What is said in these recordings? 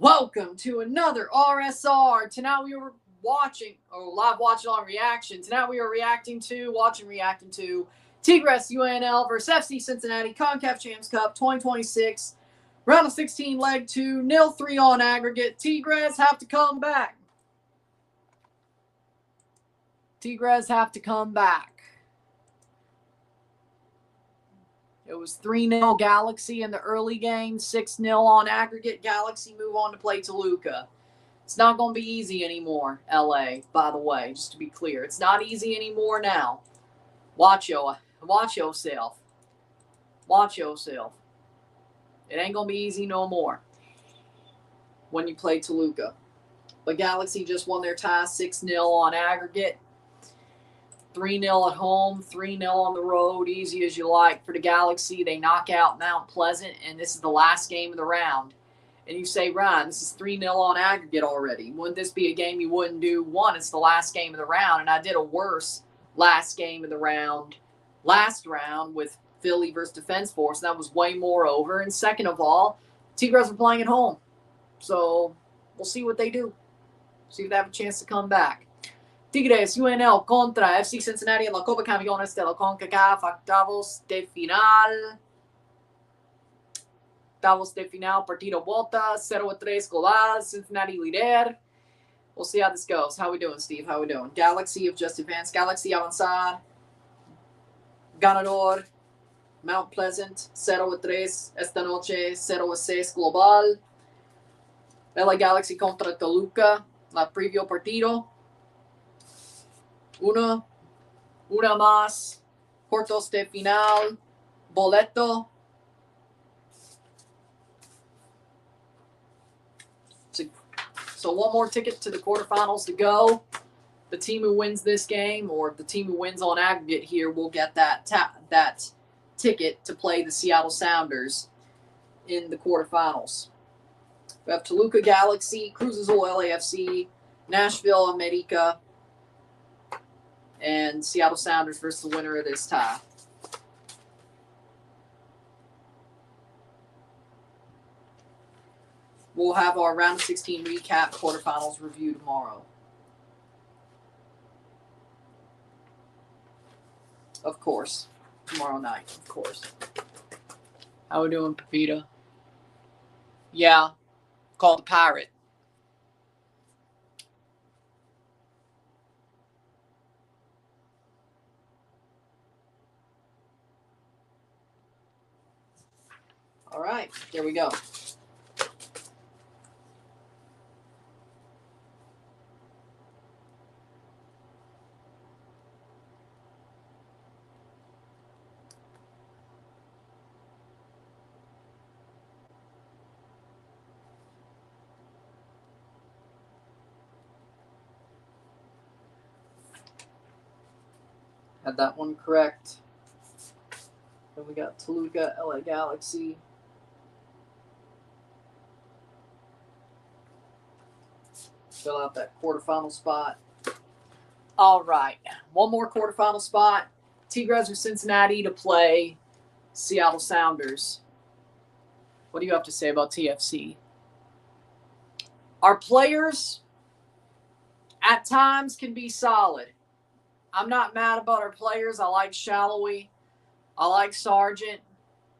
Welcome to another RSR. Tonight we are watching, or live watch-along reaction. Tonight we are reacting to Tigres UANL versus FC Cincinnati, CONCACAF Champions Cup 2026. Round of 16, leg 2, 0-3 on aggregate. Tigres have to come back. Tigres have to come back. It was 3-0 Galaxy in the early game, 6-0 on aggregate. Galaxy move on to play Toluca. It's not going to be easy anymore, LA, by the way, just to be clear. It's not easy anymore now. Watch yourself. Watch yourself. It ain't going to be easy no more when you play Toluca. But Galaxy just won their tie 6-0 on aggregate. 3-0 at home, 3-0 on the road, easy as you like for the Galaxy. They knock out Mount Pleasant, and this is the last game of the round. And you say, Ryan, this is 3-0 on aggregate already. Wouldn't this be a game you wouldn't do? One, it's the last game of the round, and I did a worse last game of the round, last round with Philly versus Defense Force, and that was way more over. And second of all, Tigres are playing at home. So we'll see what they do. See if they have a chance to come back. Tigres UANL contra FC Cincinnati en la Copa Campeones de la CONCACAF, octavos de final. Octavos de final, partido vuelta, 0-3 global, Cincinnati líder. We'll see how this goes. How we doing, Steve? How we doing? Galaxy have just advanced. Galaxy avanzar. Ganador. Mount Pleasant, 0-3. Esta noche, 0-6 global. LA Galaxy contra Toluca, la previo partido. Una más, cuartos de final, boleto. So one more ticket to the quarterfinals to go. The team who wins this game, or the team who wins on aggregate here, will get that ticket to play the Seattle Sounders in the quarterfinals. We have Toluca Galaxy, Cruz Azul LAFC, Nashville America, and Seattle Sounders versus the winner of this tie. We'll have our round of 16 recap quarterfinals review tomorrow. Of course. Tomorrow night, of course. How we doing, Pepita? Yeah. Called the Pirate. All right, there we go. Had that one correct. Then we got Toluca, LA Galaxy. Fill out that quarterfinal spot. All right. One more quarterfinal spot. Tigres or Cincinnati to play Seattle Sounders. What do you have to say about TFC? Our players at times can be solid. I'm not mad about our players. I like Shallowy. I like Sargent.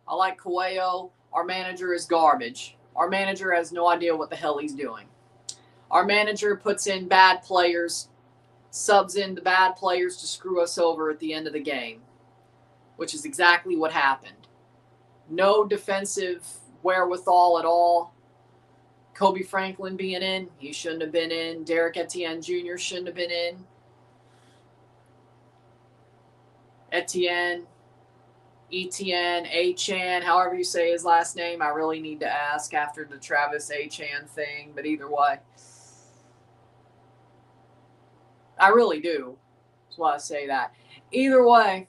I like Coelho. Our manager is garbage. Our manager has no idea what the hell he's doing. Our manager puts in bad players, subs in the bad players to screw us over at the end of the game, which is exactly what happened. No defensive wherewithal at all. Kobe Franklin being in, he shouldn't have been in. Derek Etienne Jr. shouldn't have been in. Etienne, A-Chan, however you say his last name. I really need to ask after the Travis A-Chan thing, but either way. I really do. That's why I say that. Either way,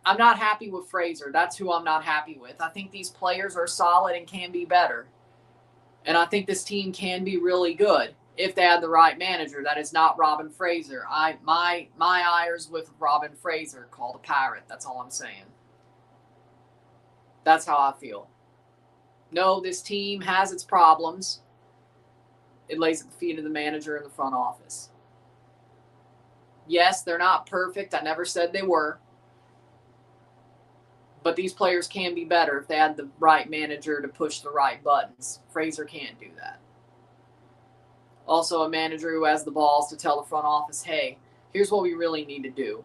I'm not happy with Fraser. That's who I'm not happy with. I think these players are solid and can be better. And I think this team can be really good if they had the right manager. That is not Robin Fraser. My ires with Robin Fraser, called a pirate. That's all I'm saying. That's how I feel. No, this team has its problems. it lays at the feet of the manager and the front office. Yes, they're not perfect. I never said they were. But these players can be better if they had the right manager to push the right buttons. Fraser can't do that. Also, a manager who has the balls to tell the front office, hey, here's what we really need to do.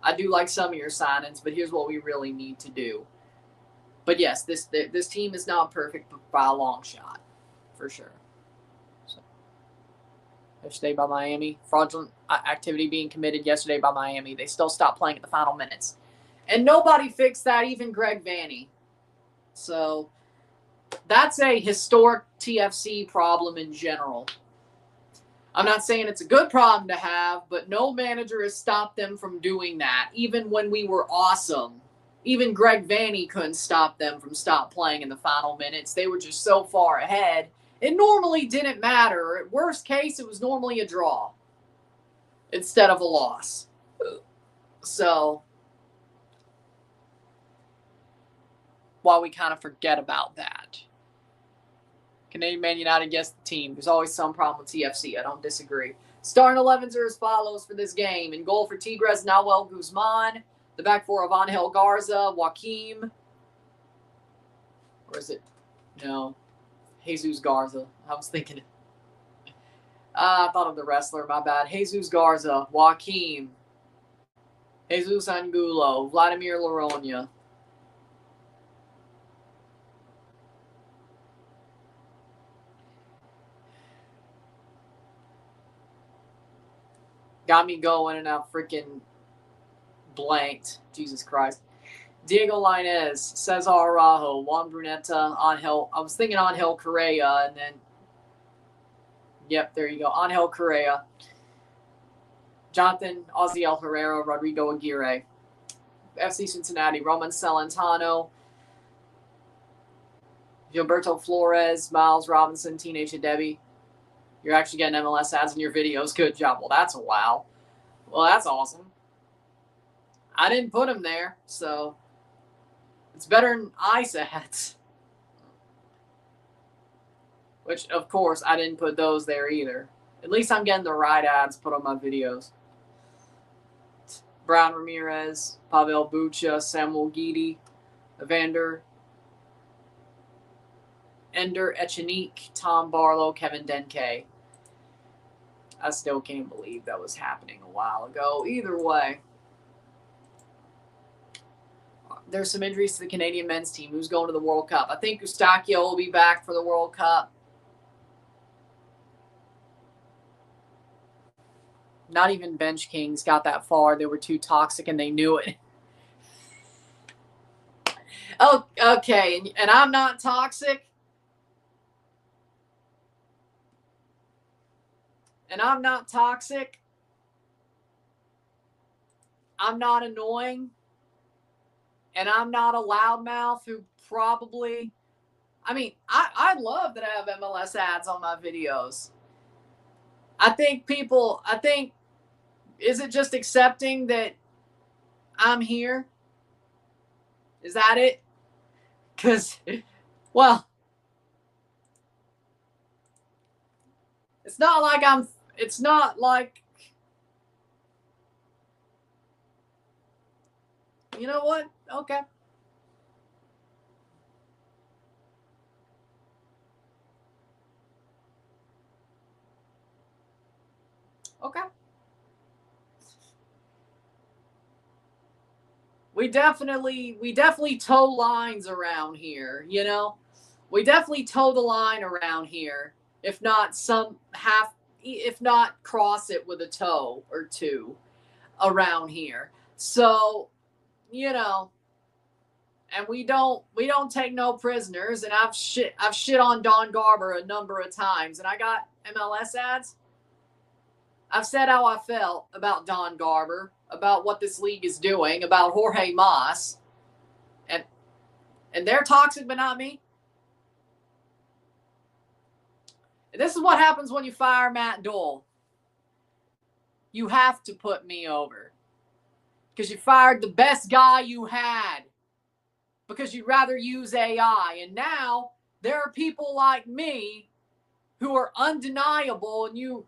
I do like some of your signings, but here's what we really need to do. But yes, this team is not perfect by a long shot, for sure. So, yesterday by Miami, fraudulent activity being committed yesterday by Miami. They still stopped playing at the final minutes. And nobody fixed that, even Greg Vanny. So that's a historic TFC problem in general. I'm not saying it's a good problem to have, but no manager has stopped them from doing that, even when we were awesome. Even Greg Vanny couldn't stop them from playing in the final minutes. They were just so far ahead. It normally didn't matter. At worst case, it was normally a draw instead of a loss. So, while we kind of forget about that. Canadian Man United gets the team. There's always some problem with TFC. I don't disagree. Starting 11s are as follows for this game. In goal for Tigres, Nahuel Guzman. The back four of Angel Garza, Joaquim. Or is it? No. Jesus Garza. I was thinking. I thought of the wrestler. My bad. Jesus Garza, Joaquim. Jesus Angulo, Vladimir Laronia. Got me going and I freaking blanked. Jesus Christ. Diego Lainez, Cesar Araujo, Juan Bruneta, Angel. I was thinking Angel Correa and then. Yep, there you go. Angel Correa. Jonathan Oziel Herrera, Rodrigo Aguirre. FC Cincinnati, Roman Celentano. Gilberto Flores, Miles Robinson, Teenage Adebi. You're actually getting MLS ads in your videos. Good job. Well, that's a wow. Well, that's awesome. I didn't put him there, so it's better than ICE ads. Which, of course, I didn't put those there either. At least I'm getting the right ads put on my videos. Brown Ramirez, Pavel Bucha, Samuel Guidi, Evander, Ender Echenique, Tom Barlow, Kevin Denke. I still can't believe that was happening a while ago. Either way, there's some injuries to the Canadian men's team. Who's going to the World Cup? I think Eustachio will be back for the World Cup. Not even Bench Kings got that far. They were too toxic and they knew it. Oh, okay. And I'm not toxic. And I'm not toxic. I'm not annoying. And I'm not a loudmouth who probably... I mean, I love that I have MLS ads on my videos. I think people... Is it just accepting that I'm here? Is that it? Because, well... It's not like, you know what? Okay. Okay. We definitely toe lines around here, you know? We definitely toe the line around here. If not cross it with a toe or two around here. So, you know, and we don't take no prisoners. And I've shit on Don Garber a number of times, and I got MLS ads. I've said how I felt about Don Garber, about what this league is doing, about Jorge Mas, and they're toxic, but not me. This is what happens when you fire Matt Dole. You have to put me over. Because you fired the best guy you had. Because you'd rather use AI. And now there are people like me who are undeniable, and you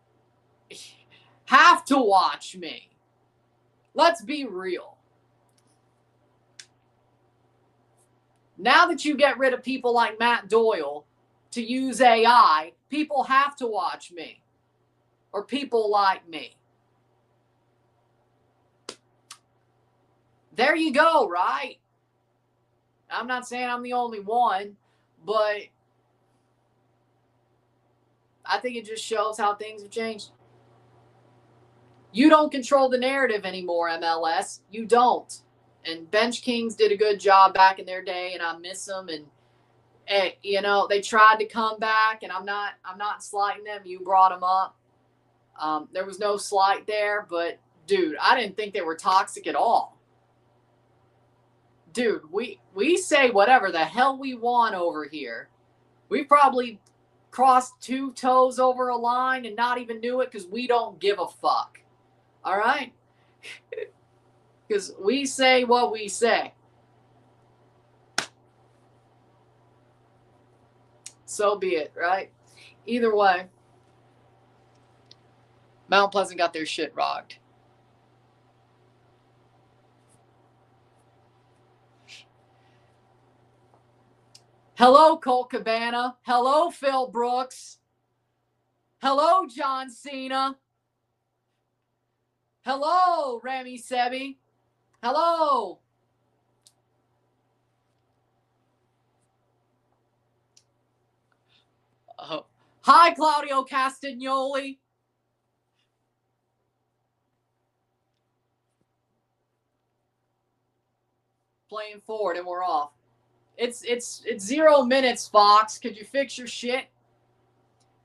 have to watch me. Let's be real. Now that you get rid of people like Matt Doyle to use AI, people have to watch me. Or people like me. There you go, right? I'm not saying I'm the only one, but I think it just shows how things have changed. You don't control the narrative anymore, MLS. You don't. And Bench Kings did a good job back in their day, and I miss them. And you know, they tried to come back, and I'm not slighting them. You brought them up. There was no slight there, but dude, I didn't think they were toxic at all. Dude, we say whatever the hell we want over here. We probably crossed 2 toes over a line and not even knew it because we don't give a fuck. All right? Because we say what we say. So be it, right? Either way, Mount Pleasant got their shit rocked. Hello, Colt Cabana. Hello, Phil Brooks. Hello, John Cena. Hello, Remy Sebi. Hello. Hi, Claudio Castagnoli. Playing forward, and we're off. It's 0 minutes, Fox. Could you fix your shit?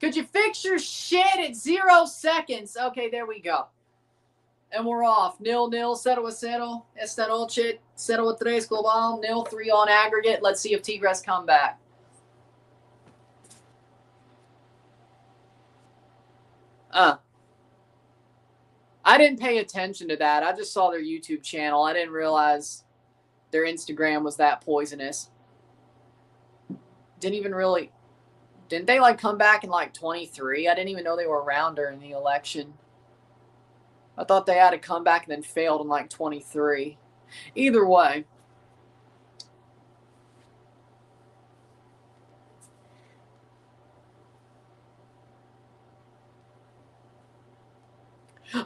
Could you fix your shit at 0 seconds? Okay, there we go. And we're off. 0-0, 0-0. Esta noche, 0-3 global, 0-3 on aggregate. Let's see if Tigres come back. I didn't pay attention to that. I just saw their YouTube channel. I didn't realize their Instagram was that poisonous. Didn't they like come back in like 23? I didn't even know they were around during the election. I thought they had to come back and then failed in like 23. Either way.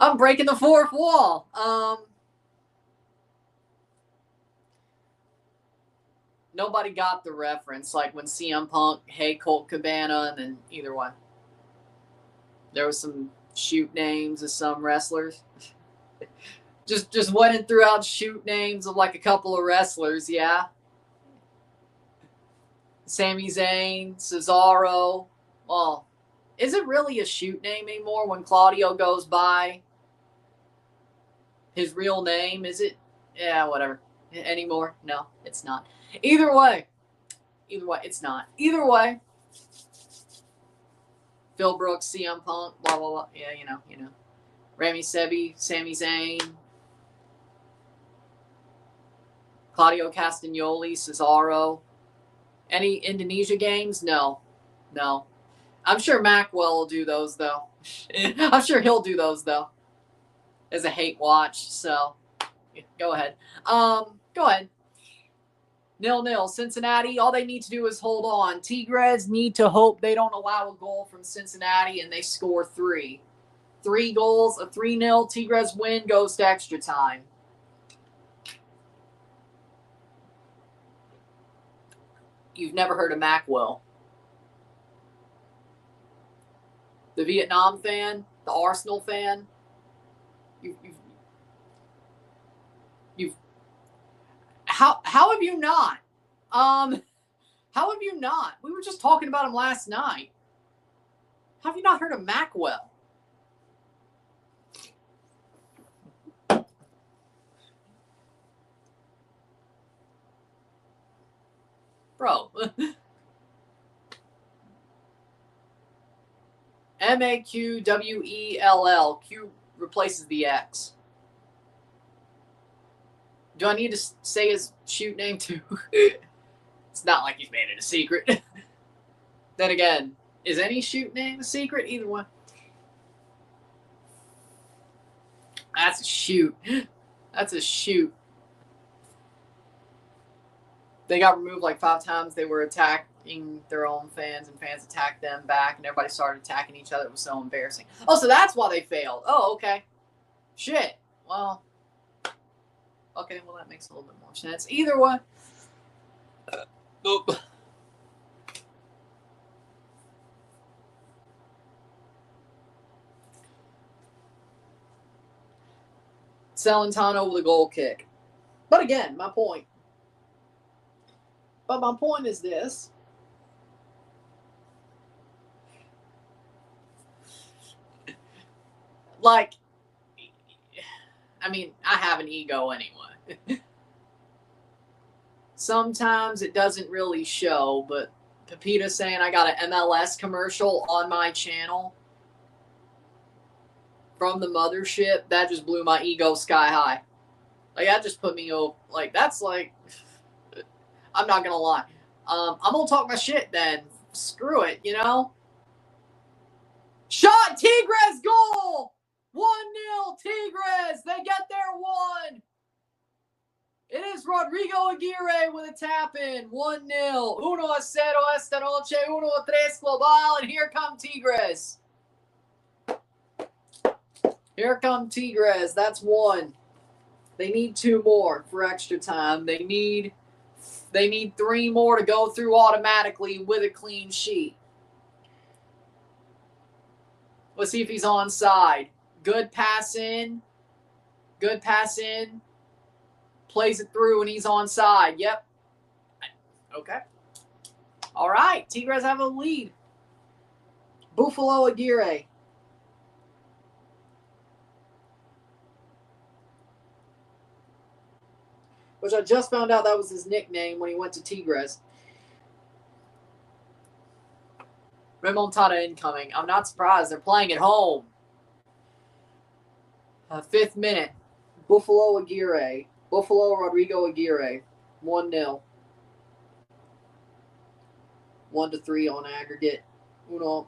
I'm breaking the fourth wall. Nobody got the reference, like when CM Punk, hey, Colt Cabana, and then either one. There was some shoot names of some wrestlers. just went and threw out shoot names of like a couple of wrestlers, yeah. Sami Zayn, Cesaro. Well, is it really a shoot name anymore when Claudio goes by his real name? Is it? Yeah, whatever. Anymore? No, it's not. Either way, it's not. Either way, Phil Brooks, CM Punk, blah, blah, blah. Yeah, you know. Remy Sebi, Sami Zayn, Claudio Castagnoli, Cesaro. Any Indonesia games? No. I'm sure Macwell will do those, though. I'm sure he'll do those, though. As a hate watch, so go ahead. Go ahead. 0-0. Cincinnati, all they need to do is hold on. Tigres need to hope they don't allow a goal from Cincinnati and they score 3. 3 goals, a 3-0 Tigres win goes to extra time. You've never heard of Macwell. The Vietnam fan, the Arsenal fan. How have you not? How have you not? We were just talking about him last night. How have you not heard of Macwell? Bro. Macwell. Q replaces the X. Do I need to say his shoot name too? It's not like he's made it a secret. Then again, Is any shoot name a secret? Either one. That's a shoot. That's a shoot. They got removed like 5 times. They were attacking their own fans, and fans attacked them back, and everybody started attacking each other. It was so embarrassing. Oh, so that's why they failed. Oh, okay. Shit. Well, okay, well, that makes a little bit more sense. Either way. Nope. Celentano with a goal kick. But again, my point. But my point is this. Like, I mean, I have an ego anyway. Sometimes it doesn't really show, but Pepita saying I got an MLS commercial on my channel from the mothership, that just blew my ego sky high. Like, that just put me over. Like, that's like, I'm not going to lie. I'm going to talk my shit then. Screw it, you know? Shot, Tigres goal! 1-0 Tigres. They get their one. It is Rodrigo Aguirre with a tap-in. 1-0. 1-0 esta noche. 1-3 global. And here come Tigres. Here come Tigres. That's one. They need 2 more for extra time. They need 3 more to go through automatically with a clean sheet. Let's see if he's onside. Good pass in. Good pass in. Plays it through and he's onside. Yep. Okay. All right. Tigres have a lead. Buffalo Aguirre. Which I just found out that was his nickname when he went to Tigres. Remontada incoming. I'm not surprised. They're playing at home. 5th minute. Buffalo Aguirre. Buffalo Rodrigo Aguirre. 1-0. 1-3 on aggregate. 1-0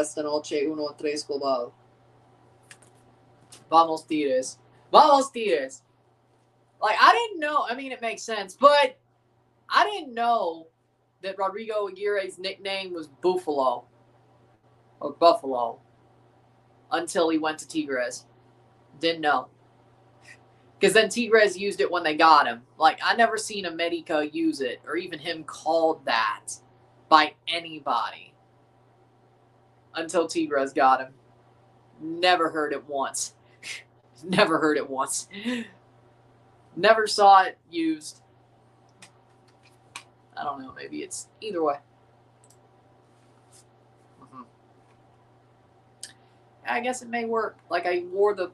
esta noche. 1-3 global. Vamos Tigres. Vamos Tigres. Like, I didn't know. I mean, it makes sense. But I didn't know that Rodrigo Aguirre's nickname was Buffalo. Or Buffalo. Until he went to Tigres. Didn't know. Because then Tigres used it when they got him. Like, I never seen America use it. Or even him called that by anybody. Until Tigres got him. Never heard it once. Never heard it once. Never saw it used. I don't know. Maybe it's either way. I guess it may work. Like, I wore the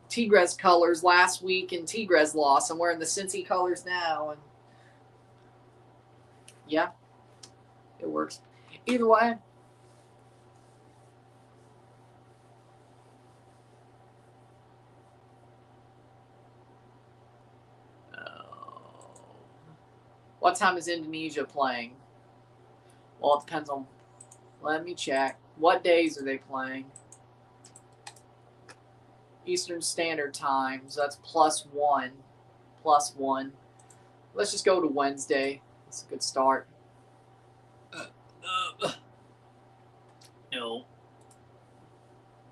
Tigres colors last week and Tigres lost. I'm wearing the Cincy colors now. And yeah, it works. Either way. What time is Indonesia playing? Well, it depends on... Let me check. What days are they playing? Eastern Standard Time. So that's +1. +1. Let's just go to Wednesday. That's a good start. No.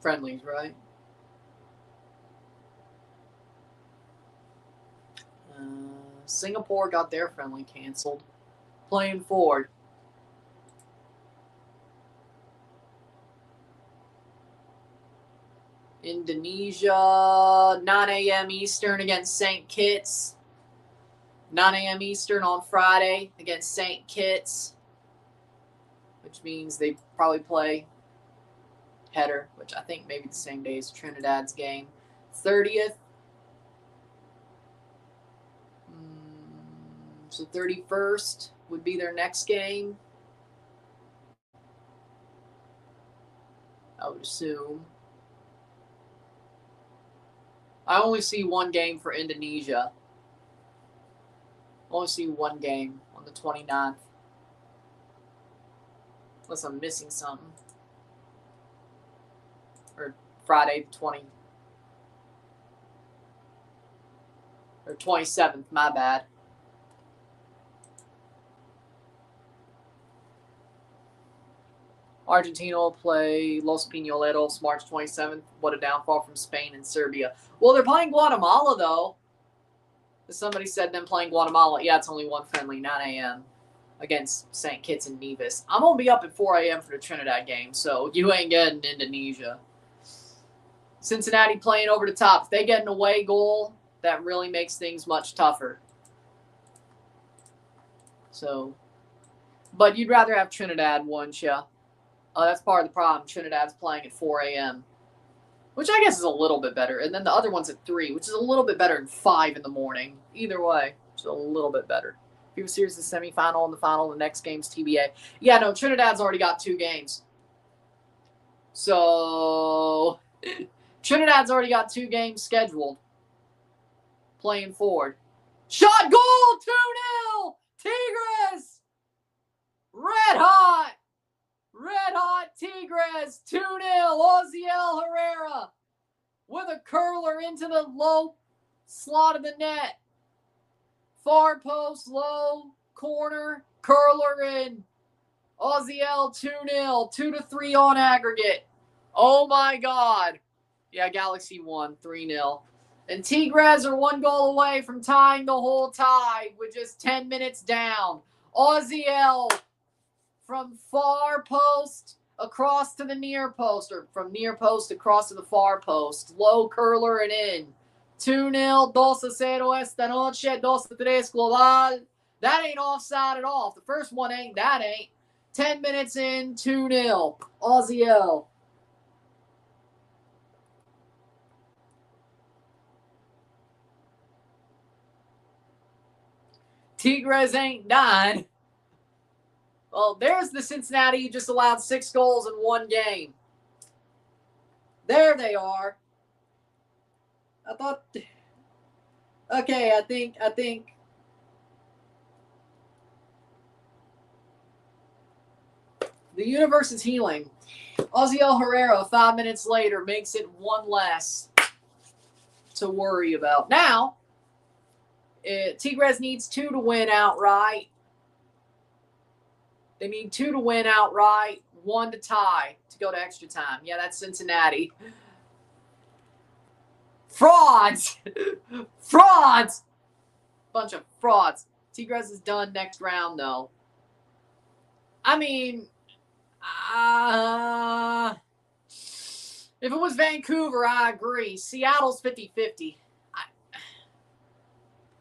Friendlies, right? Singapore got their friendly canceled. Playing forward. Indonesia, 9 a.m. Eastern against St. Kitts. 9 a.m. Eastern on Friday against St. Kitts. Which means they probably play header, which I think maybe the same day as Trinidad's game. 30th. So 31st would be their next game. I would assume. I only see one game for Indonesia. I only see one game on the 29th. Unless I'm missing something. Or Friday the 20th. Or 27th, my bad. Argentina will play Los Piñoleros March 27th. What a downfall from Spain and Serbia. Well, they're playing Guatemala, though. Somebody said them playing Guatemala. Yeah, it's only one friendly, 9 a.m. against St. Kitts and Nevis. I'm going to be up at 4 a.m. for the Trinidad game, so you ain't getting Indonesia. Cincinnati playing over the top. If they get an away goal, that really makes things much tougher. So, but you'd rather have Trinidad, wouldn't you? Oh, that's part of the problem. Trinidad's playing at 4 a.m., which I guess is a little bit better. And then the other one's at 3, which is a little bit better than 5 in the morning. Either way, it's a little bit better. FIBA Series, the semifinal and the final. The next game's TBA. Yeah, no, Trinidad's already got 2 games. So, Trinidad's already got 2 games scheduled. Playing forward. Shot goal! 2-0! Tigres! Red hot! Red hot Tigres, 2-0, Oziel Herrera with a curler into the low slot of the net. Far post, low corner, curler in. Oziel 2-0, 2-3 on aggregate. Oh my God. Yeah, Galaxy won 3-0. And Tigres are 1 goal away from tying the whole tie with just 10 minutes down. Oziel from far post across to the near post, or from near post across to the far post. Low curler and in. 2-0, 2-0 esta noche, 2-3 global. That ain't offside at all. If the first one ain't, that ain't. 10 minutes in, 2-0. Oziel. Tigres ain't done. Well, there's the Cincinnati who just allowed 6 goals in 1 game. There they are. I thought. Okay, I think. The universe is healing. Oziel Herrera, 5 minutes later, makes it 1 less to worry about. Now, Tigres needs 2 to win outright. They need 2 to win outright, 1 to tie to go to extra time. Yeah, that's Cincinnati. Frauds! Frauds! Bunch of frauds. Tigres is done next round, though. I mean, if it was Vancouver, I agree. Seattle's 50-50.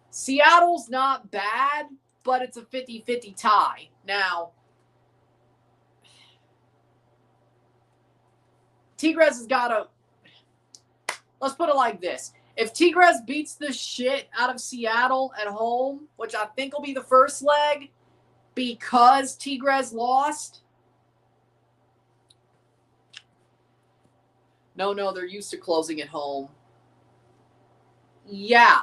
Seattle's not bad, but it's a 50-50 tie. Now, Tigres has got to, let's put it like this. If Tigres beats the shit out of Seattle at home, which I think will be the first leg, because Tigres lost. No, they're used to closing at home. Yeah.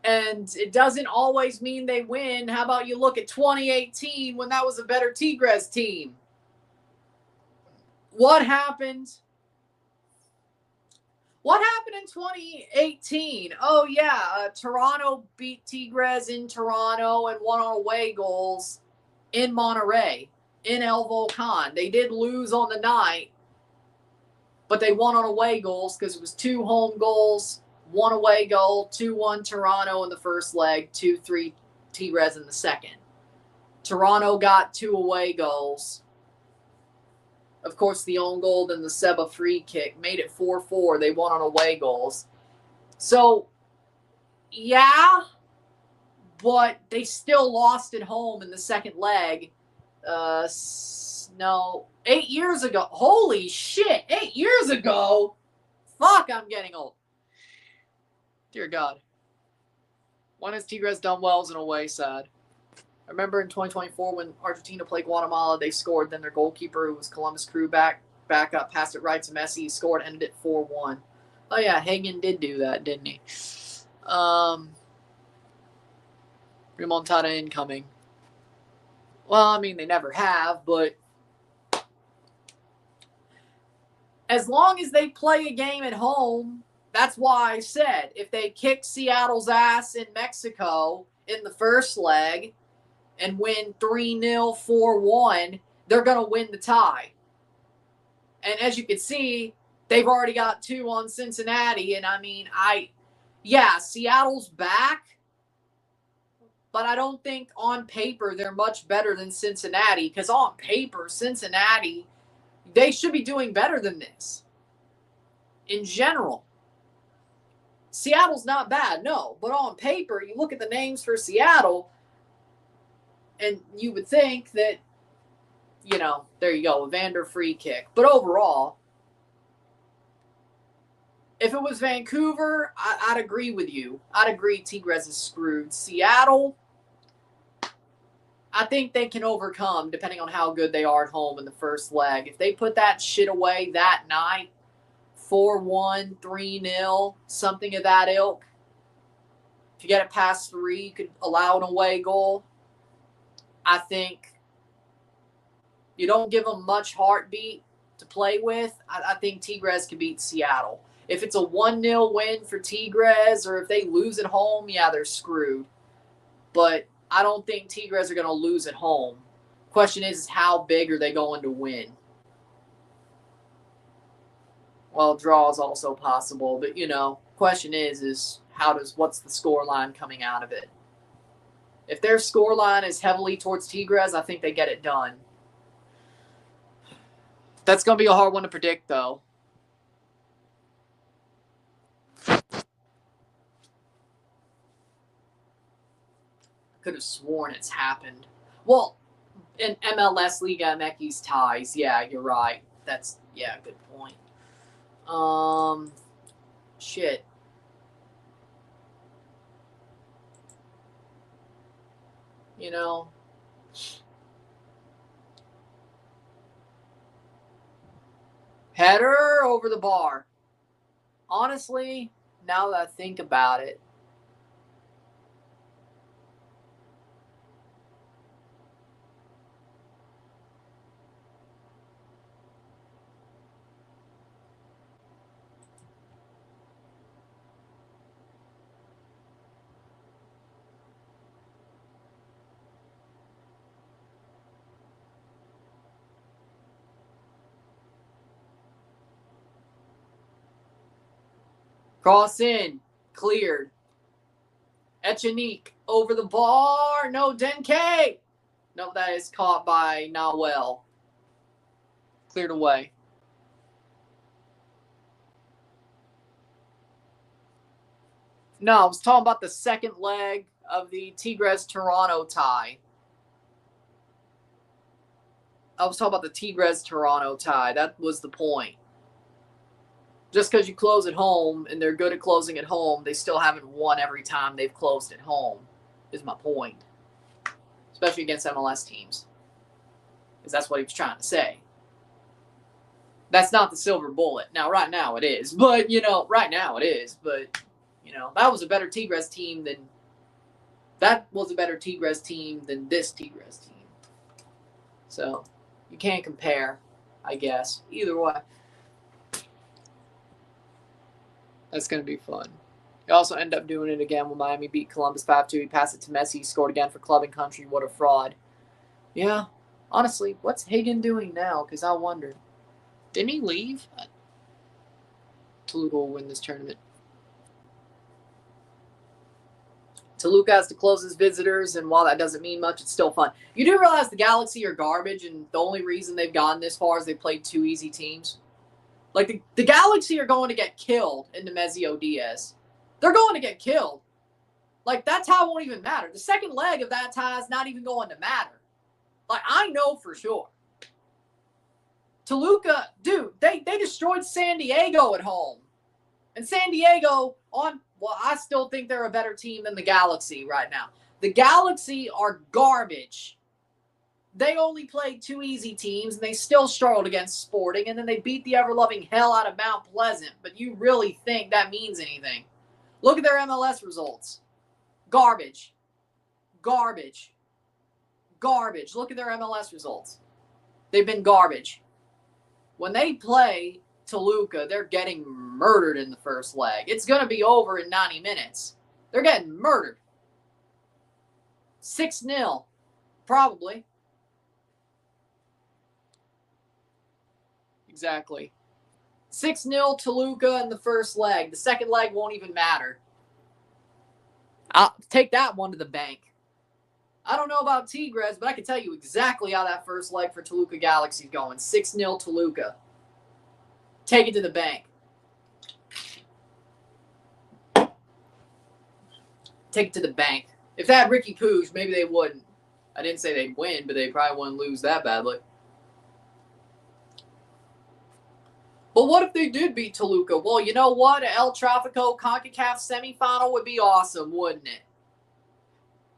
And it doesn't always mean they win. How about you look at 2018 when that was a better Tigres team? What happened? What happened in 2018? Oh, yeah. Toronto beat Tigres in Toronto and won on away goals in Monterrey, in El Volcan. They did lose on the night, but they won on away goals because it was 2 home goals, 1 away goal, 2-1 Toronto in the first leg, 2-3 Tigres in the second. Toronto got 2 away goals. Of course, the own goal and the Seba free kick made it 4-4. They won on away goals. So, yeah, but they still lost at home in the second leg. 8 years ago. Holy shit, 8 years ago? Fuck, I'm getting old. Dear God. When has Tigres done well as an away side? I remember in 2024 when Argentina played Guatemala, they scored. Then their goalkeeper, who was Columbus Crew, back up, passed it right to Messi. He scored, ended it 4-1. Oh, yeah, Hagen did do that, didn't he? Remontada incoming. Well, I mean, they never have, but as long as they play a game at home, that's why I said if they kick Seattle's ass in Mexico in the first leg and win 3-0, 4-1, they're going to win the tie. And as you can see, they've already got 2 on Cincinnati. And I mean, Seattle's back, but I don't think on paper they're much better than Cincinnati, because on paper, Cincinnati, they should be doing better than this in general. Seattle's not bad, no. But on paper, you look at the names for Seattle, and you would think that, there you go, Evander free kick. But overall, if it was Vancouver, I'd agree with you. I'd agree Tigres is screwed. Seattle, I think they can overcome, depending on how good they are at home in the first leg. If they put that shit away that night, 4-1, 3-0, something of that ilk. If you get it past 3, you could allow an away goal. I think you don't give them much heartbeat to play with. I think Tigres can beat Seattle. If it's a 1-0 win for Tigres, or if they lose at home, they're screwed. But I don't think Tigres are going to lose at home. Question is how big are they going to win? Well, draw is also possible, but question is what's the score line coming out of it? If their score line is heavily towards Tigres, I think they get it done. That's going to be a hard one to predict, though. Could have sworn it's happened. Well, in MLS Liga MX ties, you're right. That's, good point. Shit. Header over the bar. Honestly, now that I think about it, cross in, cleared. Echenique over the bar. No, Denke. No, that is caught by Nawel. Cleared away. No, I was talking about the second leg of the Tigres-Toronto tie. That was the point. Just because you close at home and they're good at closing at home, they still haven't won every time they've closed at home, is my point. Especially against MLS teams. Because that's what he was trying to say. That's not the silver bullet. Now, right now it is. But, that was a better Tigres team than this Tigres team. So, you can't compare, I guess. Either way. That's going to be fun. He also ended up doing it again when Miami beat Columbus 5-2. He passed it to Messi. He scored again for Club and Country. What a fraud. Yeah. Honestly, what's Hagen doing now? Because I wonder. Didn't he leave? Toluca will win this tournament. Toluca has to close his visitors, and while that doesn't mean much, it's still fun. You do realize the Galaxy are garbage, and the only reason they've gotten this far is they played 2 easy teams? Like, the Galaxy are going to get killed in Nemesio Diaz. They're going to get killed. Like, that tie won't even matter. The second leg of that tie is not even going to matter. Like, I know for sure. Toluca, dude, they destroyed San Diego at home. And San Diego, I still think they're a better team than the Galaxy right now. The Galaxy are garbage. They only played 2 easy teams, and they still struggled against Sporting, and then they beat the ever-loving hell out of Mount Pleasant. But you really think that means anything? Look at their MLS results. Garbage. Garbage. Garbage. Look at their MLS results. They've been garbage. When they play Toluca, they're getting murdered in the first leg. It's going to be over in 90 minutes. They're getting murdered. 6-0, probably. Exactly. 6-0 Toluca in the first leg. The second leg won't even matter. I'll take that one to the bank. I don't know about Tigres, but I can tell you exactly how that first leg for Toluca Galaxy is going. 6-0 Toluca. Take it to the bank. Take it to the bank. If they had Ricky Pooch, maybe they wouldn't. I didn't say they'd win, but they probably wouldn't lose that badly. But what if they did beat Toluca? Well, you know what? El Tráfico CONCACAF semifinal would be awesome, wouldn't it?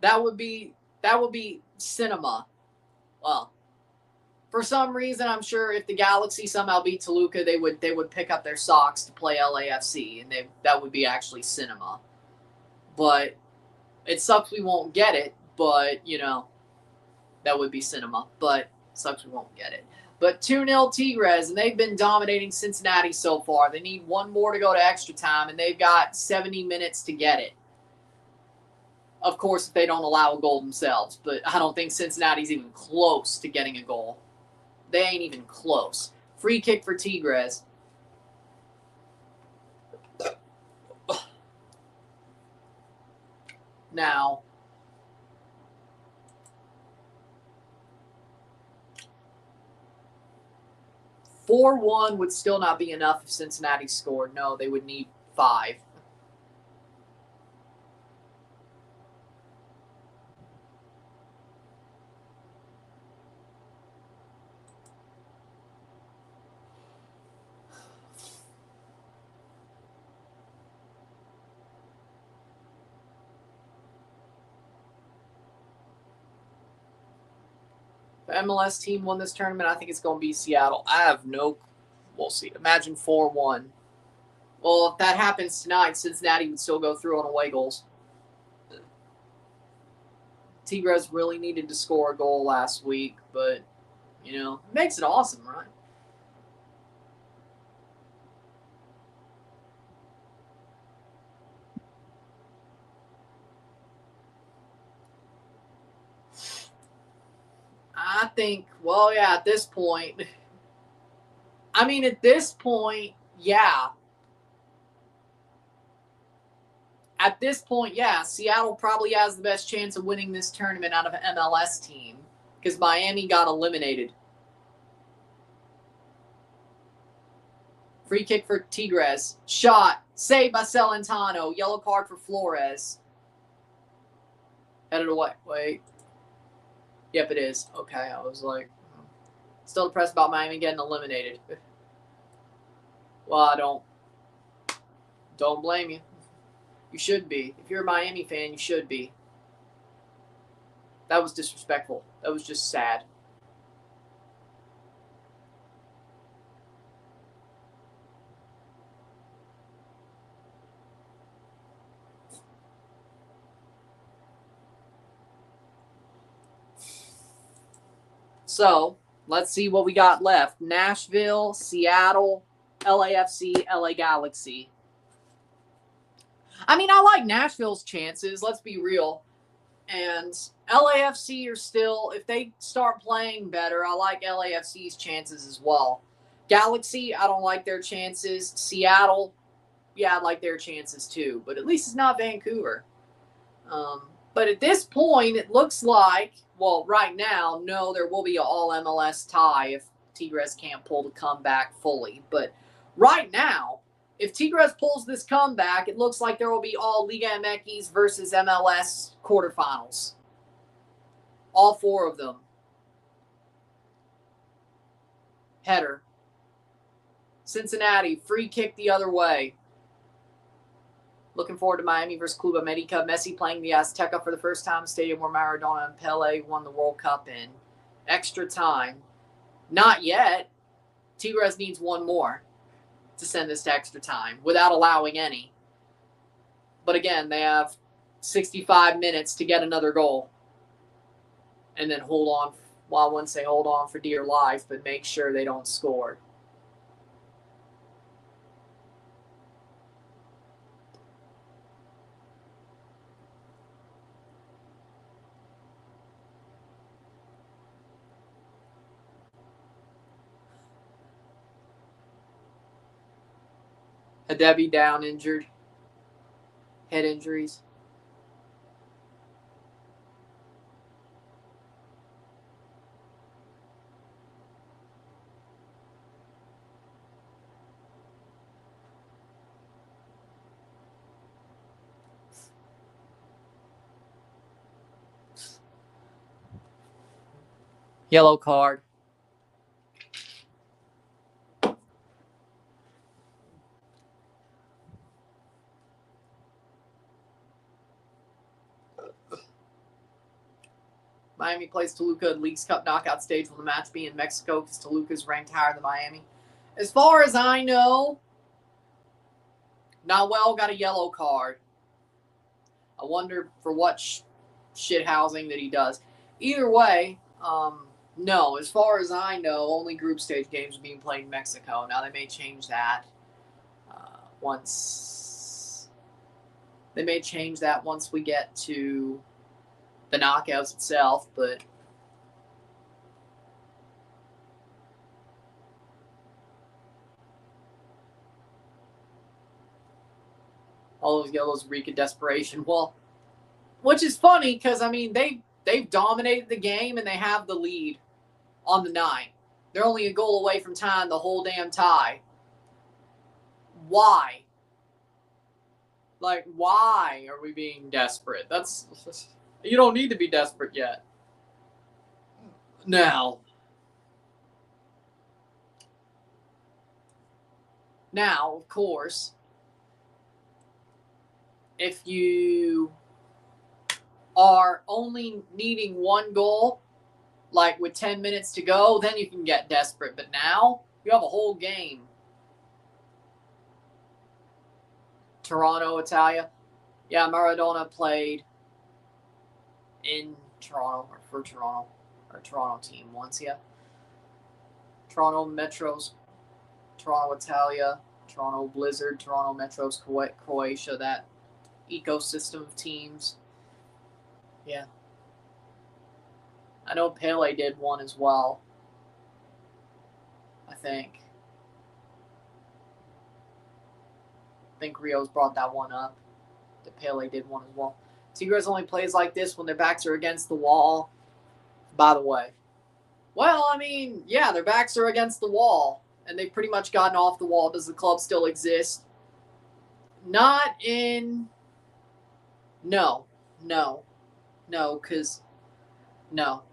That would be cinema. Well, for some reason, I'm sure if the Galaxy somehow beat Toluca, they would pick up their socks to play LAFC, and that would be actually cinema. But it sucks we won't get it, but, you know, that would be cinema. But it sucks we won't get it. But 2-0 Tigres, and they've been dominating Cincinnati so far. They need one more to go to extra time, and they've got 70 minutes to get it. Of course, if they don't allow a goal themselves. But I don't think Cincinnati's even close to getting a goal. They ain't even close. Free kick for Tigres. Now, $4-1 would still not be enough if Cincinnati scored. No, they would need 5. The MLS team won this tournament. I think it's going to be Seattle. We'll see. Imagine 4-1. Well, if that happens tonight, Cincinnati would still go through on away goals. Tigres really needed to score a goal last week, but, you know, it makes it awesome, right? I think, well, yeah, at this point, yeah. At this point, yeah, Seattle probably has the best chance of winning this tournament out of an MLS team because Miami got eliminated. Free kick for Tigres. Shot. Saved by Celentano. Yellow card for Flores. Headed away. Wait. Yep, it is. Okay, I was like, still depressed about Miami getting eliminated. Well, I don't blame you. You should be. If you're a Miami fan, you should be. That was disrespectful. That was just sad. So, let's see what we got left. Nashville, Seattle, LAFC, LA Galaxy. I mean, I like Nashville's chances, let's be real. And LAFC are still, if they start playing better, I like LAFC's chances as well. Galaxy, I don't like their chances. Seattle, yeah, I like their chances too. But at least it's not Vancouver. But at this point, it looks like, well, right now, no, there will be an all-MLS tie if Tigres can't pull the comeback fully. But right now, if Tigres pulls this comeback, it looks like there will be all Liga MX versus MLS quarterfinals. All 4 of them. Header. Cincinnati, free kick the other way. Looking forward to Miami versus Club America. Messi playing the Azteca for the first time, stadium where Maradona and Pele won the World Cup in. Extra time. Not yet. Tigres needs one more to send this to extra time without allowing any. But again, they have 65 minutes to get another goal. And then hold on. Well, I wouldn't say hold on for dear life, but make sure they don't score. Debbie down injured. Head injuries. Yellow card. Miami plays Toluca in Leagues Cup knockout stage. Will the match be in Mexico because Toluca is ranked higher than Miami? As far as I know, Nahuel got a yellow card. I wonder for what shithousing that he does. Either way, no. As far as I know, only group stage games are being played in Mexico. Now they may change that once we get to the knockouts itself, but all those yellows reek of desperation. Well, which is funny because I mean they've dominated the game and they have the lead on the 9. They're only a goal away from tying the whole damn tie. Why? Like, why are we being desperate? You don't need to be desperate yet. Now, of course, if you are only needing one goal, like with 10 minutes to go, then you can get desperate. But now, you have a whole game. Toronto, Italia. Yeah, Maradona played in Toronto, or for Toronto, or Toronto team once, yeah. Toronto Metros, Toronto Italia, Toronto Blizzard, Toronto Metros Croatia, that ecosystem of teams. Yeah. I know Pele did one as well. I think Rio's brought that one up. The Pele did one as well. Tigres only plays like this when their backs are against the wall, by the way. Well, I mean, yeah, their backs are against the wall, and they've pretty much gotten off the wall. Does the club still exist? Not in... No, because... No.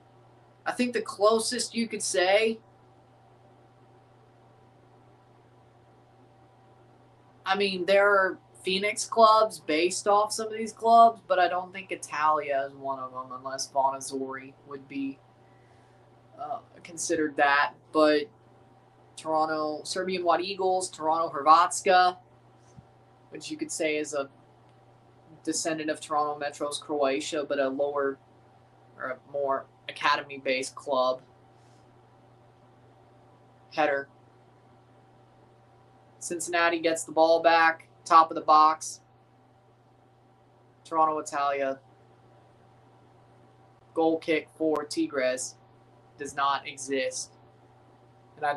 I think the closest you could say... I mean, there are Phoenix clubs based off some of these clubs, but I don't think Italia is one of them, unless Bonazzori would be considered that. But Toronto, Serbian White Eagles, Toronto Hrvatska, which you could say is a descendant of Toronto Metros Croatia, but a lower or a more academy-based club. Header. Cincinnati gets the ball back, top of the box. Toronto Italia. Goal kick for Tigres does not exist. And I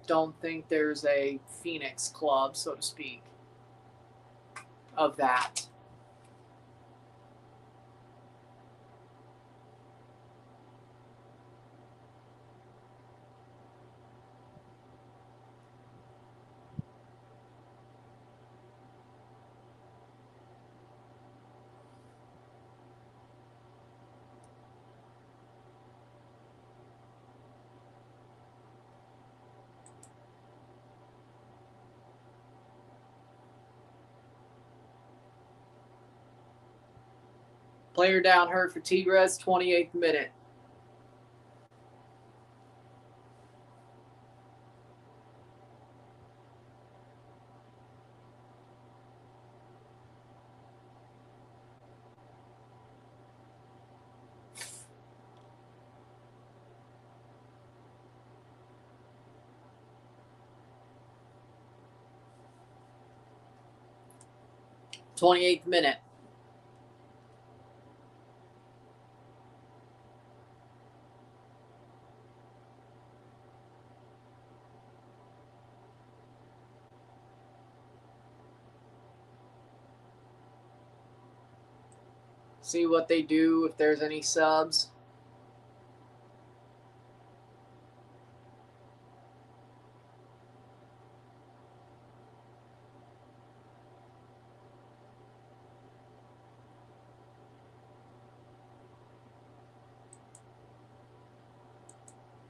don't think there's a Phoenix club, so to speak, of that. Player down hurt for Tigres, 28th minute. '28th minute. See what they do, if there's any subs.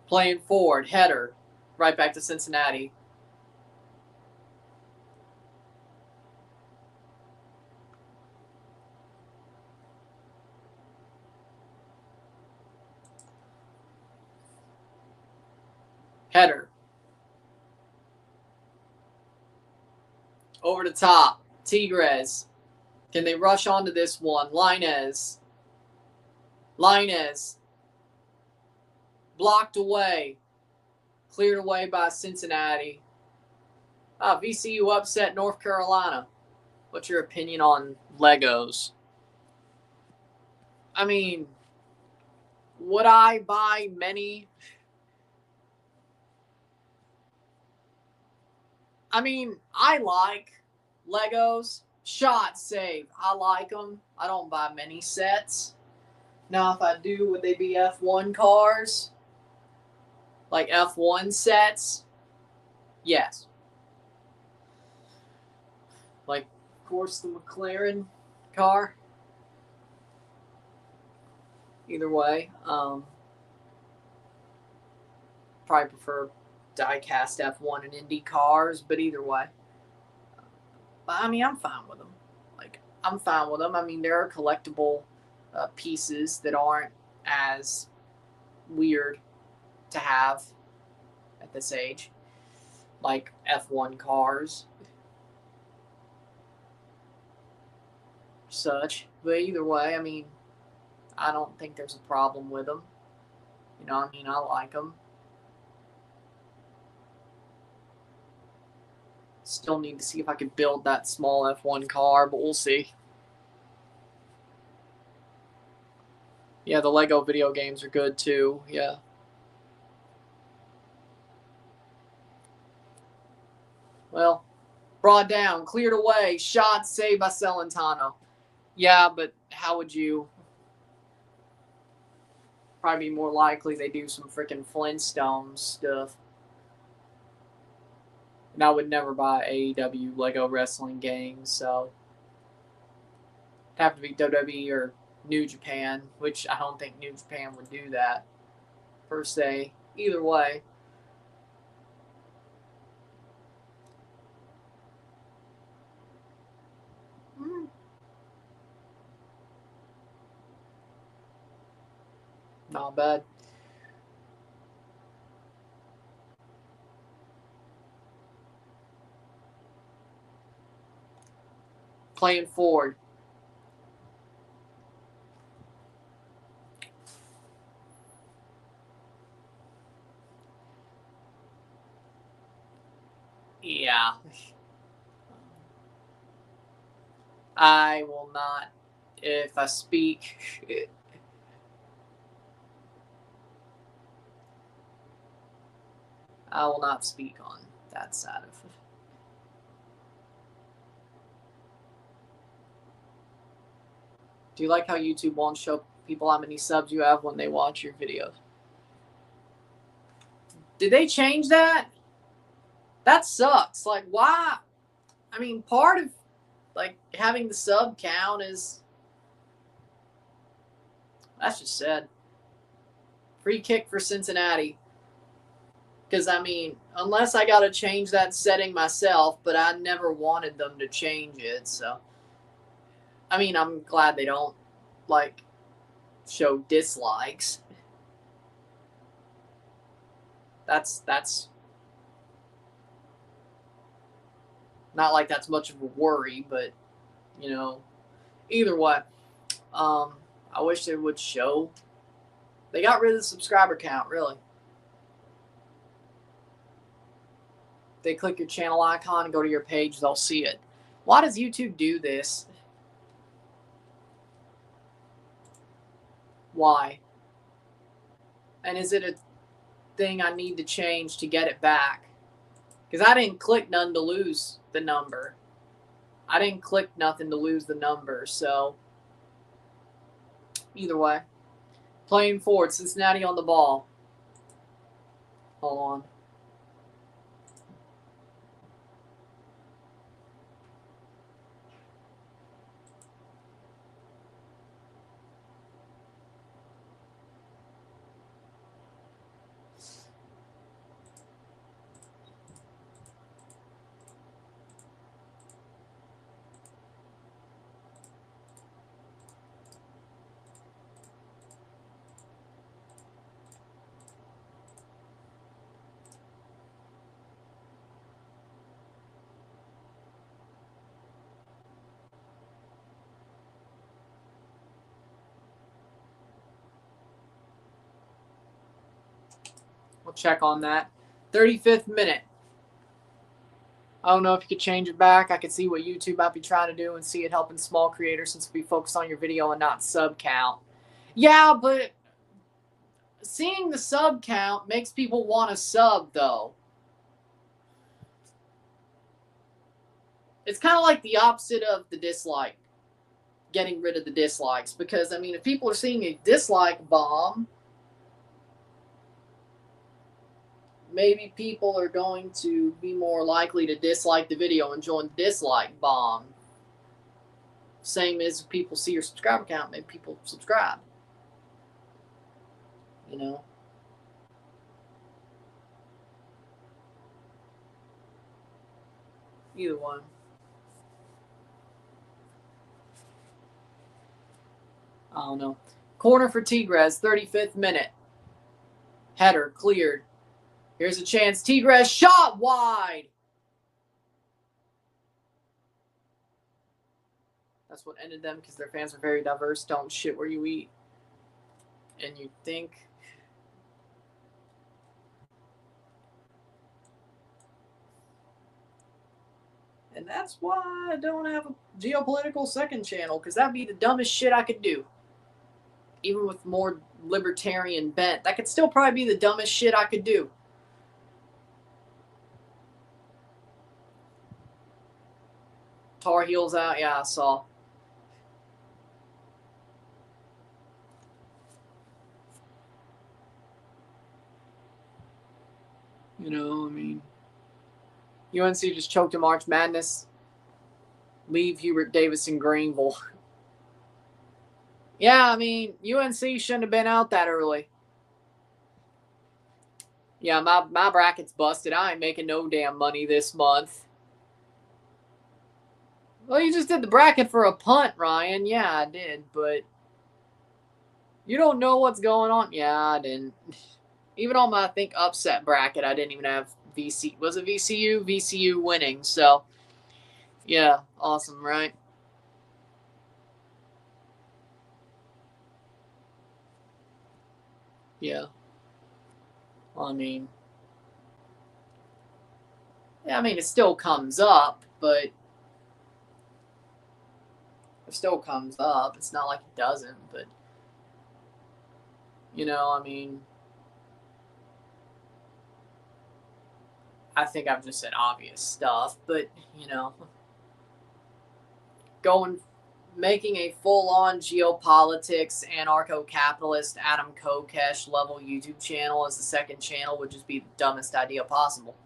Playing forward, header, right back to Cincinnati. Header. Over the top. Tigres. Can they rush onto this one? Linez. Blocked away. Cleared away by Cincinnati. VCU upset North Carolina. What's your opinion on Legos? I mean, would I buy many? I mean, I like Legos. Shot save. I like them. I don't buy many sets. Now, if I do, would they be F1 cars? Like F1 sets? Yes. Like, of course, the McLaren car. Either way. Probably prefer die-cast F1 and Indy cars, but either way. But, I mean, I'm fine with them. I mean, there are collectible pieces that aren't as weird to have at this age, like F1 cars, such. But either way, I mean, I don't think there's a problem with them. You know, I mean, I like them. Still need to see if I could build that small F1 car, but we'll see. Yeah, the Lego video games are good too. Yeah. Well, brought down, cleared away, shot saved by Celentano. Yeah, but how would you? Probably be more likely they do some freaking Flintstones stuff. And I would never buy AEW Lego wrestling games, so it'd have to be WWE or New Japan, which I don't think New Japan would do that, per se. Either way. Not bad. Playing forward. Yeah. I will not, if I speak, I will not speak on that side of it. Do you like how YouTube won't show people how many subs you have when they watch your videos? Did they change that? That sucks. Like, why? I mean, part of like having the sub count is, that's just sad. Free kick for Cincinnati. Because, I mean, unless I got to change that setting myself, but I never wanted them to change it, so. I mean, I'm glad they don't, like, show dislikes. That's not like that's much of a worry, but, you know, either way, I wish they would show. They got rid of the subscriber count, really. They click your channel icon and go to your page, they'll see it. Why does YouTube do this? Why? And is it a thing I need to change to get it back? Because I didn't click none to lose the number. I didn't click nothing to lose the number, so Either way. Playing forward. Cincinnati on the ball. Hold on. We'll check on that. 35th minute. I don't know if you could change it back. I could see what YouTube might be trying to do and see it helping small creators since we focus on your video and not sub count. Yeah, but seeing the sub count makes people want to sub, though. It's kind of like the opposite of the dislike. Getting rid of the dislikes. Because, I mean, if people are seeing a dislike bomb, maybe people are going to be more likely to dislike the video and join the dislike bomb. Same as if people see your subscriber count, maybe people subscribe. You know? Either one. I don't know. Corner for Tigres, 35th minute. Header cleared. Here's a chance. Tigres shot wide. That's what ended them because their fans are very diverse. Don't shit where you eat. And you think. And that's why I don't have a geopolitical second channel, because that'd be the dumbest shit I could do. Even with more libertarian bent. That could still probably be the dumbest shit I could do. Tar Heels out. Yeah, I saw. You know, I mean, UNC just choked in March Madness. Leave Hubert Davis in Greenville. Yeah, I mean, UNC shouldn't have been out that early. Yeah, my bracket's busted. I ain't making no damn money this month. Well, you just did the bracket for a punt, Ryan. Yeah, I did, but you don't know what's going on. Yeah, I didn't. Even on my, I think, upset bracket, I didn't even have VC. Was it VCU? VCU winning. So, yeah, awesome, right? Yeah. Well, I mean, yeah, I mean, it still comes up, but it still comes up. It's not like it doesn't, but, you know, I mean, I think I've just said obvious stuff, but, you know, making a full-on geopolitics, anarcho-capitalist, Adam Kokesh level YouTube channel as the second channel would just be the dumbest idea possible.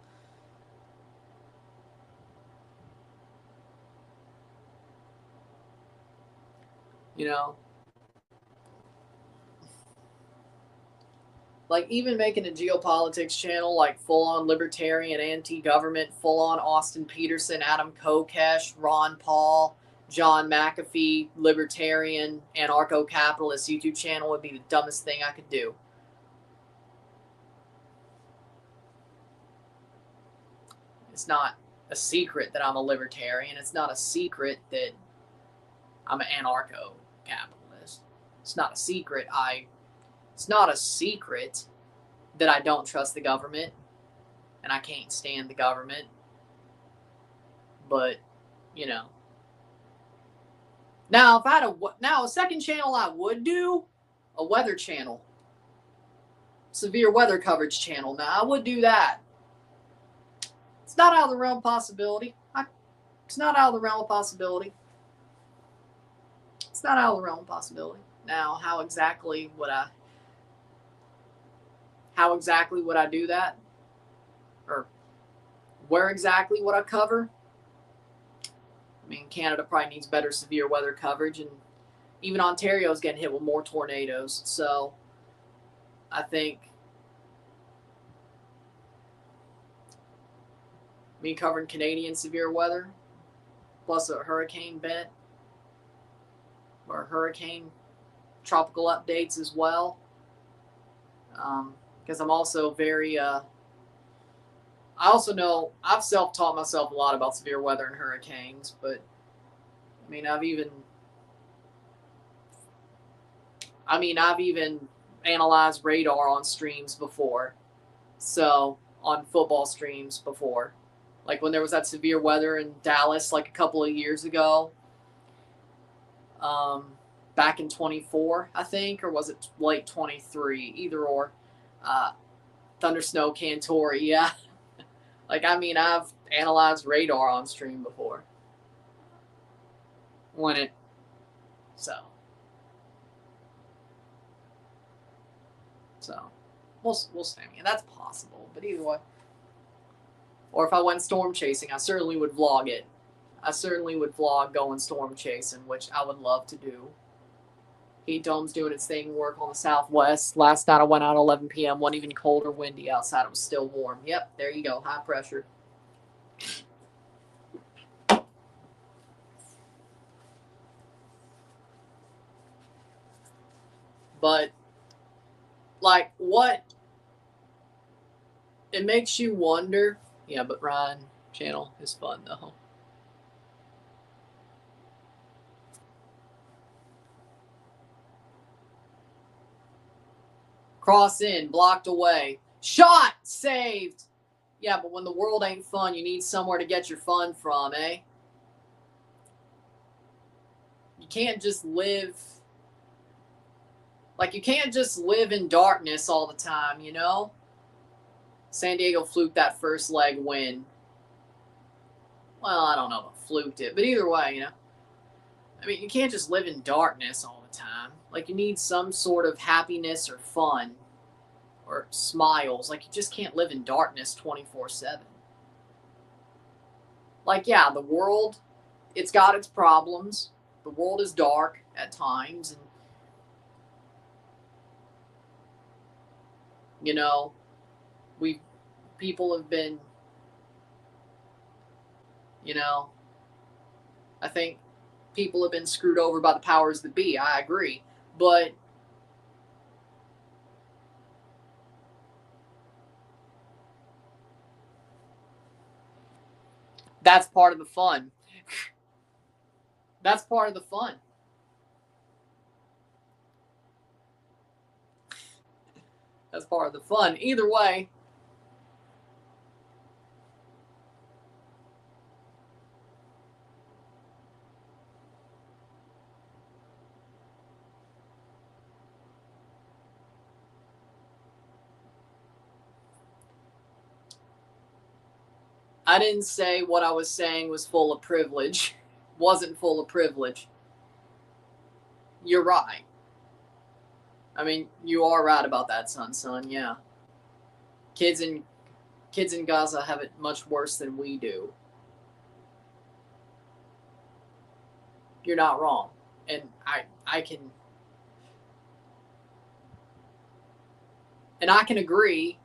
You know? Like, even making a geopolitics channel, like full-on libertarian, anti-government, full-on Austin Peterson, Adam Kokesh, Ron Paul, John McAfee, libertarian, anarcho-capitalist YouTube channel would be the dumbest thing I could do. It's not a secret that I'm a libertarian. It's not a secret that I'm an anarcho-capitalist. It's not a secret that I don't trust the government and I can't stand the government. But, you know. Now, if I had a second channel I would do, a weather channel. Severe weather coverage channel. Now, I would do that. It's not out of the realm of possibility. It's not out of the realm of possibility. It's not out of the realm of possibility. Now, how exactly would I do that? Or where exactly would I cover? I mean, Canada probably needs better severe weather coverage, and even Ontario's getting hit with more tornadoes. So I think me covering Canadian severe weather plus a hurricane bent or hurricane tropical updates as well. Because I'm also very, I also know I've self-taught myself a lot about severe weather and hurricanes, but I mean, I've even analyzed radar on streams before. So on football streams before, like when there was that severe weather in Dallas, like a couple of years ago, back in 24, I think, or was it late 23? Either or. Thunder, snow, Cantori, yeah. Like, I mean, I've analyzed radar on stream before. So we'll see. I mean, that's possible, but either way. Or if I went storm chasing, I certainly would vlog it. I certainly would vlog going storm chasing, which I would love to do. Heat dome's doing its thing, work on the southwest. Last night I went out at 11 p.m. Wasn't even cold or windy outside. It was still warm. Yep, there you go. High pressure. But, like, what? It makes you wonder. Yeah, but Ryan channel is fun, though. Cross in, blocked away. Shot! Saved! Yeah, but when the world ain't fun, you need somewhere to get your fun from, eh? You can't just live... Like, you can't just live in darkness all the time, you know? San Diego fluked that first leg win. Well, I don't know if fluked it, but either way, you know? I mean, you can't just live in darkness all the time. Like, you need some sort of happiness or fun or smiles. Like, you just can't live in darkness 24/7. Like, yeah, the world, it's got its problems. The world is dark at times, and you know, people have been, you know, I think people have been screwed over by the powers that be. I agree. But that's part of the fun. That's part of the fun. That's part of the fun. Either way, I didn't say what I was saying was full of privilege. Wasn't full of privilege. You're right. I mean, you are right about that, son. Yeah. Kids in Gaza have it much worse than we do. You're not wrong. And I can agree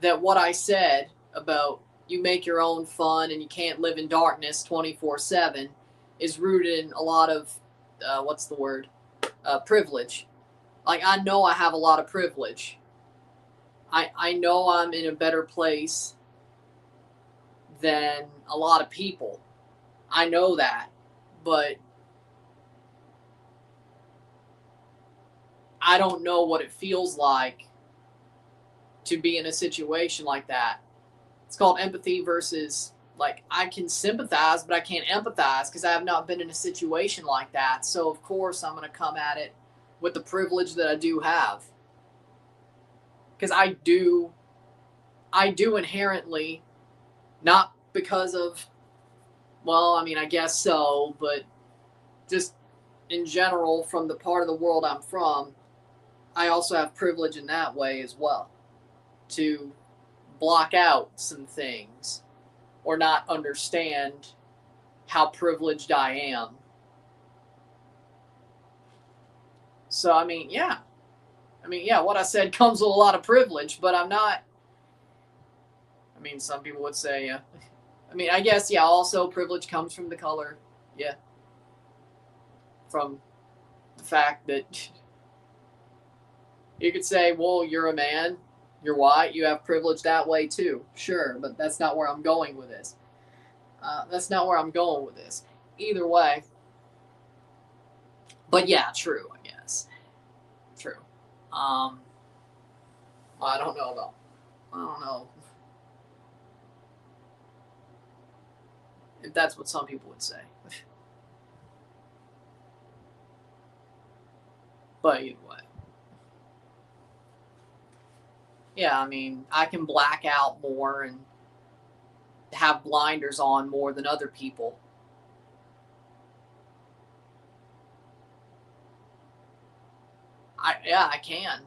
that what I said about you make your own fun and you can't live in darkness 24/7 is rooted in a lot of what's the word? Privilege. Like, I know I have a lot of privilege. I know I'm in a better place than a lot of people. I know that. But I don't know what it feels like to be in a situation like that. It's called empathy versus, like, I can sympathize, but I can't empathize because I have not been in a situation like that. So, of course, I'm going to come at it with the privilege that I do have. Because I do inherently, not because of, well, I mean, I guess so, but just in general, from the part of the world I'm from, I also have privilege in that way as well, to block out some things or not understand how privileged I am. So, I mean, yeah, what I said comes with a lot of privilege, but I'm not. I mean, some people would say, yeah. I mean, I guess, yeah, also privilege comes from the color. Yeah. From the fact that you could say, well, you're a man, you're white, you have privilege that way too. Sure, but that's not where I'm going with this. Either way. But yeah, true, I guess. True. I don't know if that's what some people would say. But either way. Yeah, I mean, I can black out more and have blinders on more than other people. I can.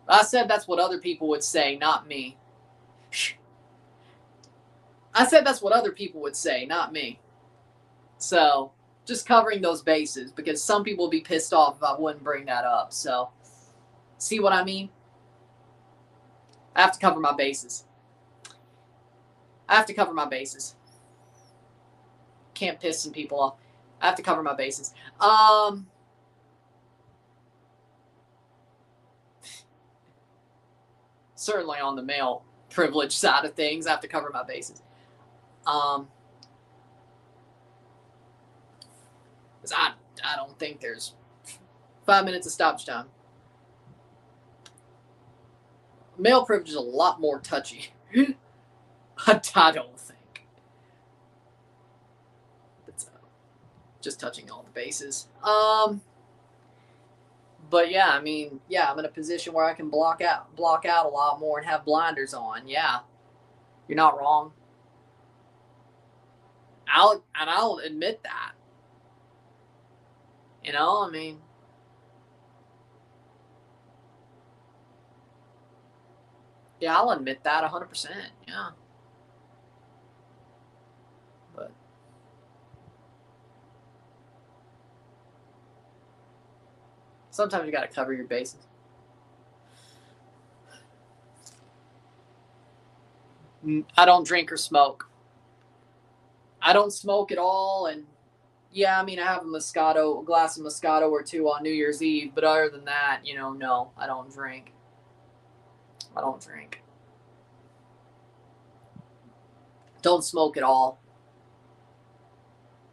I said that's what other people would say, not me. I said that's what other people would say, not me. So, just covering those bases, because some people would be pissed off if I wouldn't bring that up. So, see what I mean? I have to cover my bases. Can't piss some people off. I have to cover my bases. Certainly on the male privilege side of things, I have to cover my bases. Because I don't think there's 5 minutes of stoppage time. Male privilege is a lot more touchy. I don't think. It's just touching all the bases. But yeah, I mean, yeah, I'm in a position where I can block out a lot more and have blinders on. Yeah, you're not wrong. I'll admit that. You know, I mean, yeah, I'll admit that 100%. Yeah, but sometimes you got to cover your bases. I don't drink or smoke. I don't smoke at all, and yeah, I mean, I have a glass of Moscato or two on New Year's Eve, but other than that, no, I don't drink. Don't smoke at all.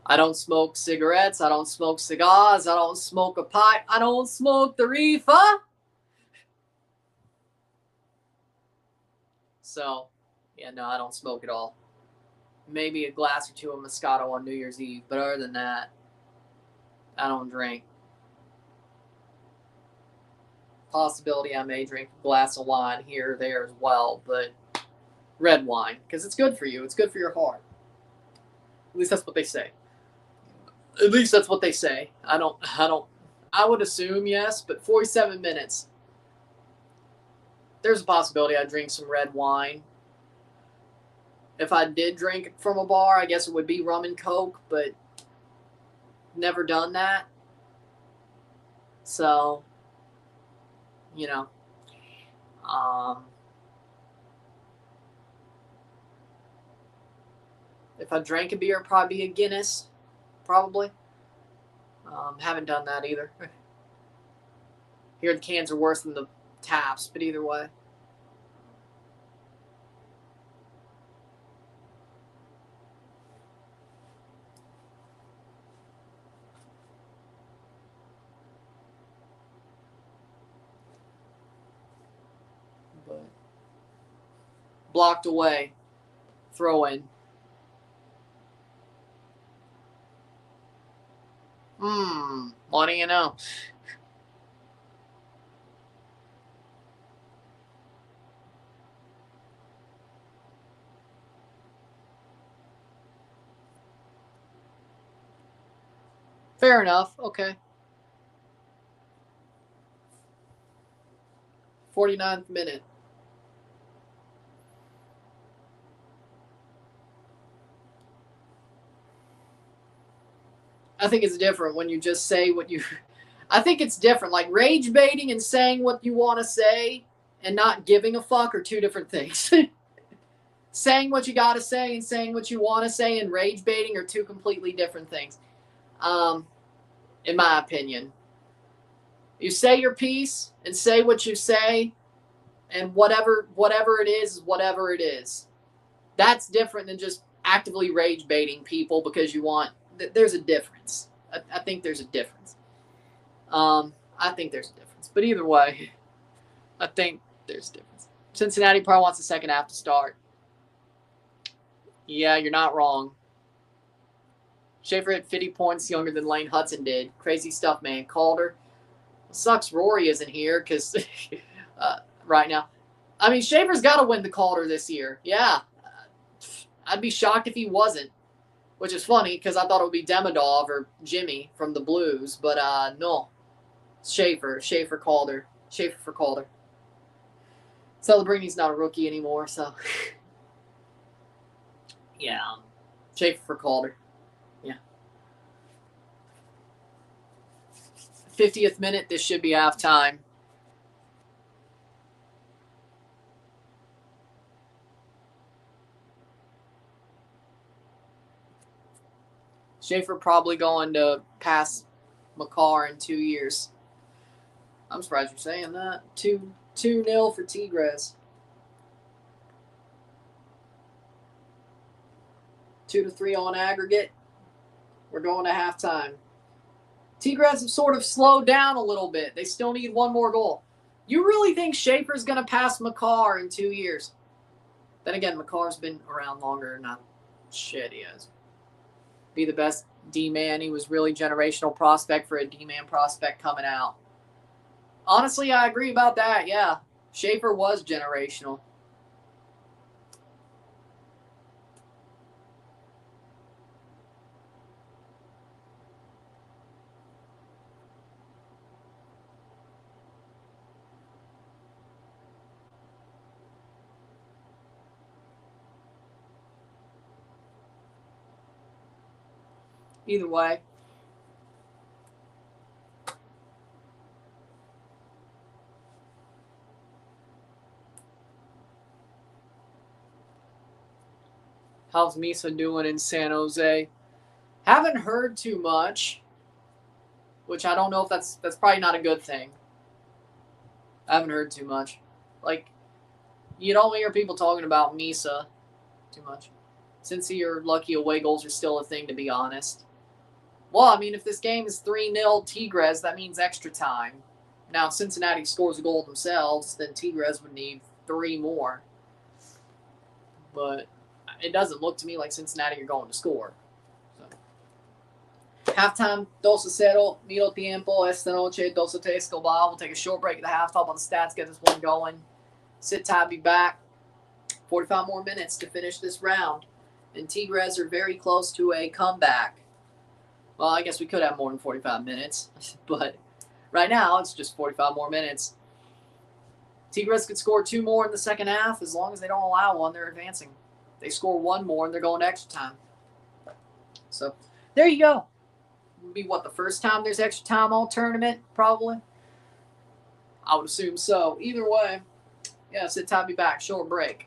I don't smoke cigarettes. I don't smoke cigars. I don't smoke a pipe. I don't smoke the reefer. So, yeah, no, I don't smoke at all. Maybe a glass or two of Moscato on New Year's Eve, but other than that, I don't drink. Possibility I may drink a glass of wine here or there as well, but red wine, because it's good for you. It's good for your heart. At least that's what they say. I would assume yes, but 47 minutes. There's a possibility I'd drink some red wine. If I did drink from a bar, I guess it would be rum and coke, but never done that. So, if I drank a beer, it'd probably be a Guinness, probably. Haven't done that either. Here the cans are worse than the taps, but either way. But blocked away, throw in. What do you know? Fair enough. Okay. 49th minute. I think it's different when you just say what you. I think it's different. Like rage baiting and saying what you want to say and not giving a fuck are two different things. Saying what you got to say and saying what you want to say and rage baiting are two completely different things. In my opinion, you say your piece and say what you say, and whatever it is whatever it is. That's different than just actively rage baiting people because you want. There's a difference. I think there's a difference. I think there's a difference. But either way, I think there's a difference. Cincinnati probably wants the second half to start. Yeah, you're not wrong. Schaefer hit 50 points younger than Lane Hudson did. Crazy stuff, man. Calder. It sucks Rory isn't here because right now. I mean, Schaefer's got to win the Calder this year. Yeah. I'd be shocked if he wasn't, which is funny because I thought it would be Demidov or Jimmy from the Blues, but no. Schaefer Calder. Schaefer for Calder. Celebrini not a rookie anymore, so. Yeah. Schaefer for Calder. Yeah. 50th minute, this should be halftime. Schaefer probably going to pass McCarr in 2 years. I'm surprised you're saying that. 2-0 for Tigres. 2-3 on aggregate. We're going to halftime. Tigres have sort of slowed down a little bit. They still need one more goal. You really think Schaefer's going to pass McCarr in 2 years? Then again, McCarr's been around longer. Not shit, he is. Be the best D-man. He was really generational prospect for a D-man prospect coming out. Honestly, I agree about that, yeah. Schaefer was generational. Either way. How's Misa doing in San Jose? Haven't heard too much, which I don't know if that's probably not a good thing. I haven't heard too much. Like, you don't hear people talking about Misa too much. Since your lucky away goals are still a thing, to be honest. Well, I mean, if this game is 3-0 Tigres, that means extra time. Now, if Cincinnati scores a goal themselves, then Tigres would need 3 more. But it doesn't look to me like Cincinnati are going to score. So. Halftime, 2-0, medio tiempo, esta noche, 2-3 global. We'll take a short break at the half, talk about the stats, get this one going. Sit tight, be back. 45 more minutes to finish this round. And Tigres are very close to a comeback. Well, I guess we could have more than 45 minutes, but right now it's just 45 more minutes. Tigres could score 2 more in the second half. As long as they don't allow one, they're advancing. They score 1 more and they're going to extra time. So there you go. It'll be what, the first time there's extra time all tournament, probably? I would assume so. Either way, yeah, sit tight, be back. Short break.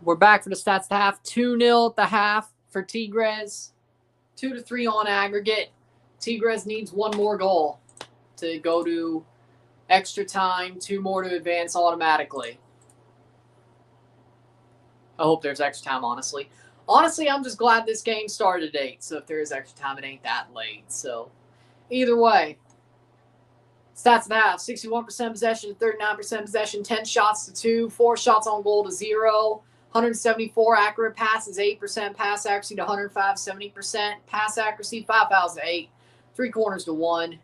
We're back for the stats at the half. 2-0 at the half for Tigres. 2-3 on aggregate. Tigres needs one more goal to go to extra time. 2 more to advance automatically. I hope there's extra time, honestly. Honestly, I'm just glad this game started at 8. So if there is extra time, it ain't that late. So either way. Stats at the half. 61% possession, 39% possession, 10 shots to 2, 4 shots on goal to 0. 174 accurate passes, 8% pass accuracy to 105, 70% pass accuracy, 5 fouls to 8, 3 corners to 1,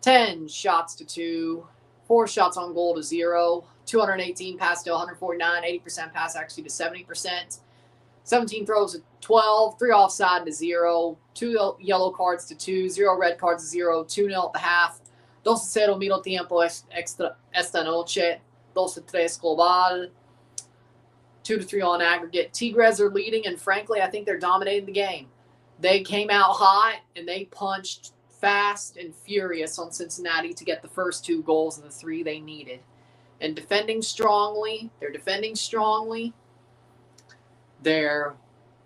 10 shots to 2, 4 shots on goal to 0, 218 pass to 149, 80% pass accuracy to 70%, 17 throws to 12, 3 offside to 0, 2 yellow cards to 2, 0 red cards to 0, 2-0 at the half. 2-0 medio tiempo esta noche, 2-3 global. 2-3 on aggregate. Tigres are leading, and frankly, I think they're dominating the game. They came out hot, and they punched fast and furious on Cincinnati to get the first 2 goals of the 3 they needed. And defending strongly. They're defending strongly. They're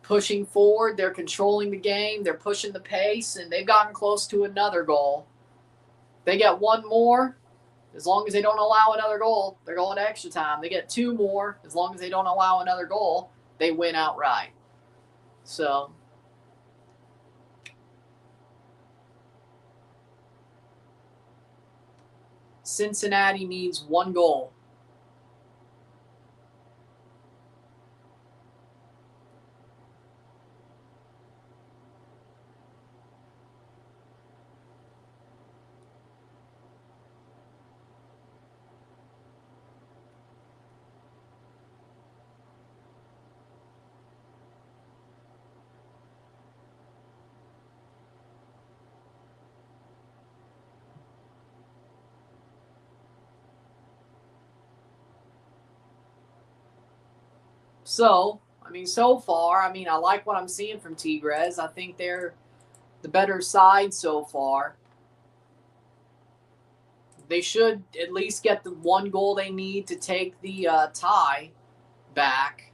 pushing forward. They're controlling the game. They're pushing the pace, and they've gotten close to another goal. They get 1 more. As long as they don't allow another goal, they're going to extra time. They get 2 more. As long as they don't allow another goal, they win outright. So, Cincinnati needs 1 goal. So, so far, I like what I'm seeing from Tigres. I think they're the better side so far. They should at least get the 1 goal they need to take the tie back.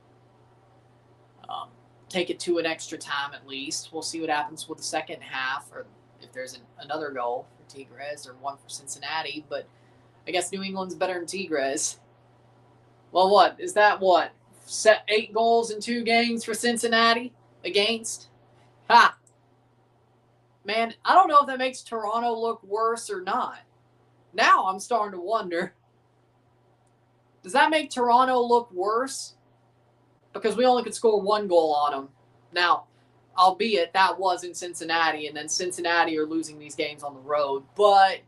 Take it to an extra time at least. We'll see what happens with the second half, or if there's another goal for Tigres or 1 for Cincinnati. But I guess New England's better than Tigres. Well, what? Is that what? 8 goals in 2 games for Cincinnati against? Ha! Man, I don't know if that makes Toronto look worse or not. Now I'm starting to wonder. Does that make Toronto look worse? Because we only could score 1 goal on them. Now, albeit that was in Cincinnati, and then Cincinnati are losing these games on the road. But,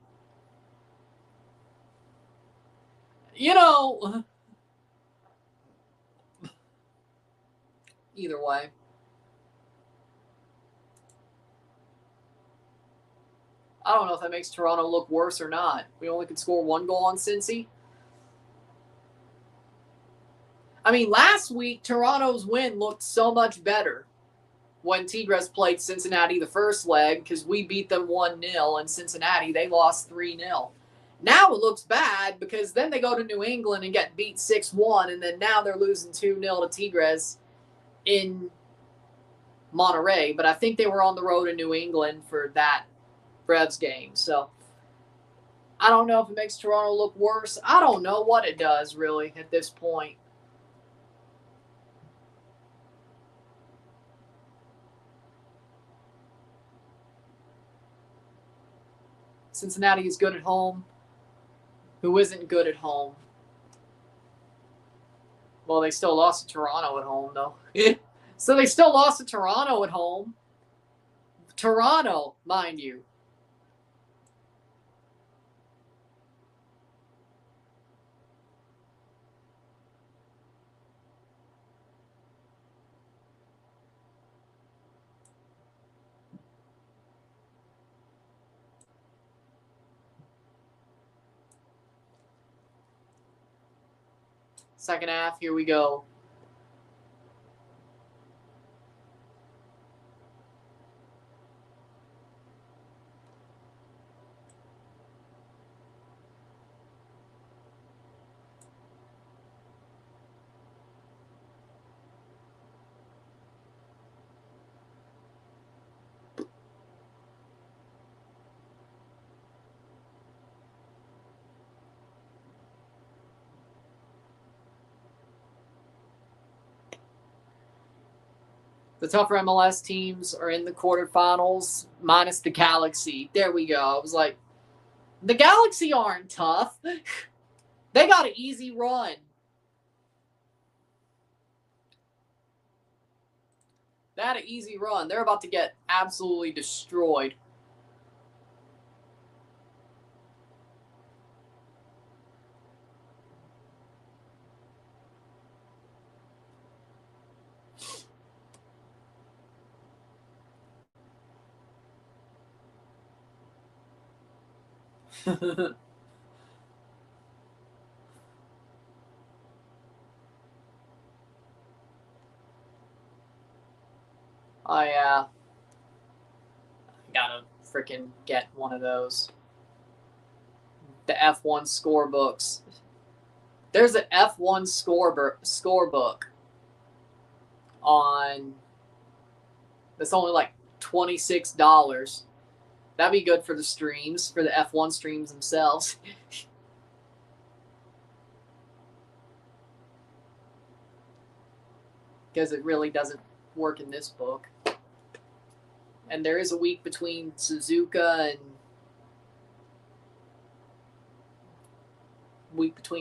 either way. I don't know if that makes Toronto look worse or not. We only could score 1 goal on Cincy. Last week, Toronto's win looked so much better when Tigres played Cincinnati the first leg, because we beat them 1-0, and Cincinnati, they lost 3-0. Now it looks bad because then they go to New England and get beat 6-1, and then now they're losing 2-0 to Tigres in Monterrey. But I think they were on the road in New England for that Brevs game. So I don't know if it makes Toronto look worse. I don't know what it does, really, at this point. Cincinnati is good at home. Who isn't good at home? Well, they still lost to Toronto at home, though. So they still lost to Toronto at home. Toronto, mind you. Second half, here we go. The tougher MLS teams are in the quarterfinals, minus the Galaxy. There we go. I was like, the Galaxy aren't tough. They got an easy run. They had an easy run. They're about to get absolutely destroyed. Oh, yeah. Gotta freaking get one of those. The F1 scorebooks. There's an F1 scorebook on. That's only like $26. That'd be good for the streams, for the F1 streams themselves. Because it really doesn't work in this book. And there is a week between Suzuka and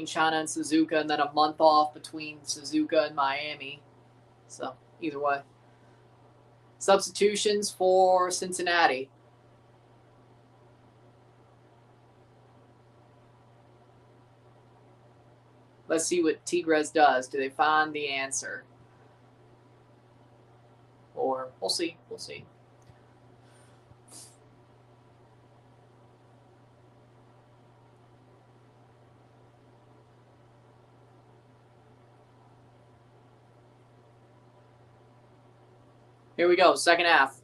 China and Suzuka, and then a month off between Suzuka and Miami. So either way. Substitutions for Cincinnati. Let's see what Tigres does. Do they find the answer? Or we'll see. We'll see. Here we go, second half.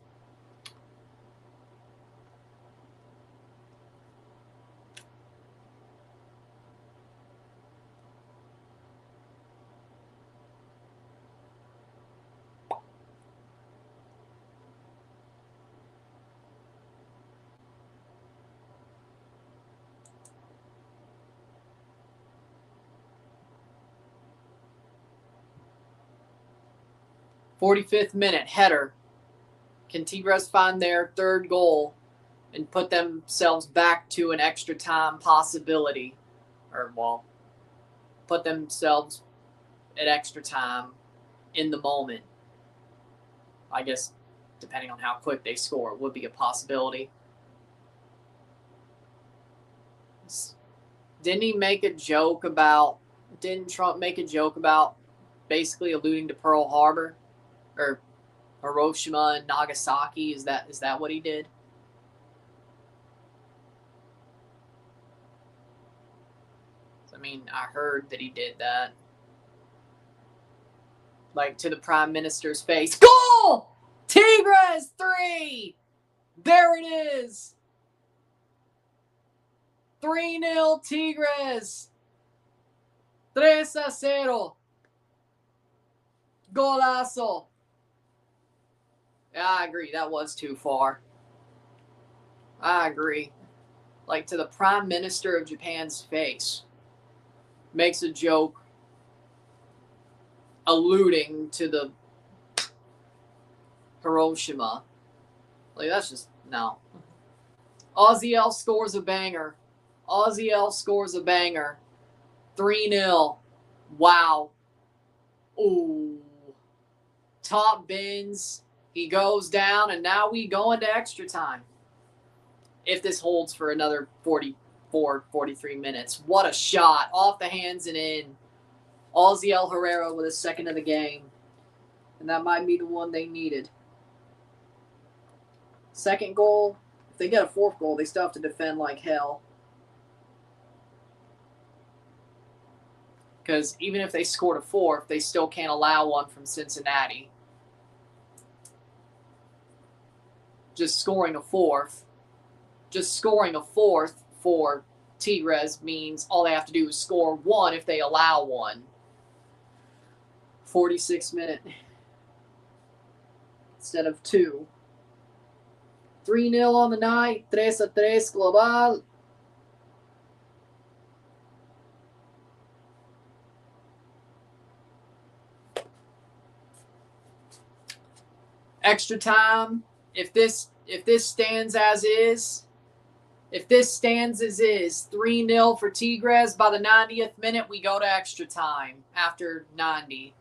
.45th minute, header. Can Tigres find their third goal and put themselves back to an extra time possibility? Or, well, put themselves at extra time in the moment. I guess, depending on how quick they score, it would be a possibility. Didn't Trump make a joke about basically alluding to Pearl Harbor? Or Hiroshima and Nagasaki? Is that what he did? I mean, I heard that he did that. Like, to the Prime Minister's face. Goal! Tigres 3! There it is! 3-0 Tigres! 3-0. Golazo. Yeah, I agree. That was too far. I agree. Like, to the Prime Minister of Japan's face. Makes a joke alluding to the Hiroshima. Like, that's just, no. Aussie L scores a banger. 3-0. Wow. Ooh. Top bins. He goes down, and now we go into extra time. If this holds for another 44, 43 minutes. What a shot. Off the hands and in. Ozziel Herrera with his second of the game. And that might be the one they needed. Second goal. If they get a fourth goal, they still have to defend like hell. Because even if they scored a fourth, they still can't allow one from Cincinnati. Just scoring a fourth for Tigres means all they have to do is score one if they allow one. 46 minute instead of 2. 3-0 on the night. 3-3 global. Extra time. If this stands as is, 3-0 for Tigres by the 90th minute, we go to extra time after 90.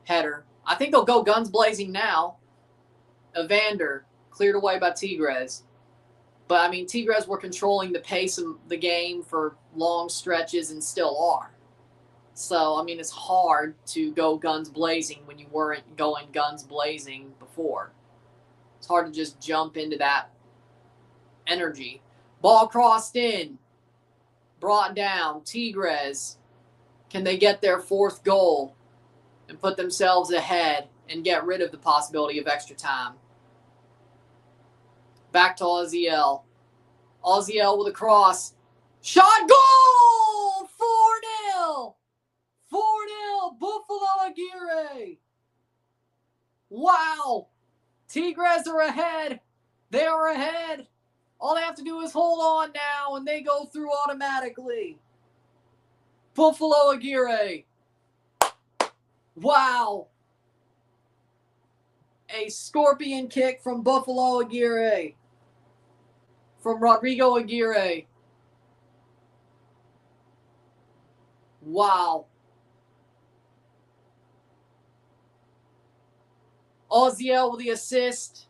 Header. I think they'll go guns blazing now. Evander cleared away by Tigres. But, I mean, Tigres were controlling the pace of the game for long stretches and still are. So, I mean, it's hard to go guns blazing when you weren't going guns blazing before. It's hard to just jump into that energy. Ball crossed in. Brought down. Tigres. Can they get their 4th goal and put themselves ahead and get rid of the possibility of extra time? Back to Oziel. Oziel with a cross. Shot, goal! 4-0! 4-0, Buffalo Aguirre. Wow. Tigres are ahead. They are ahead. All they have to do is hold on now, and they go through automatically. Buffalo Aguirre. Wow. A scorpion kick from Buffalo Aguirre. From Rodrigo Aguirre. Wow. Oziel with the assist.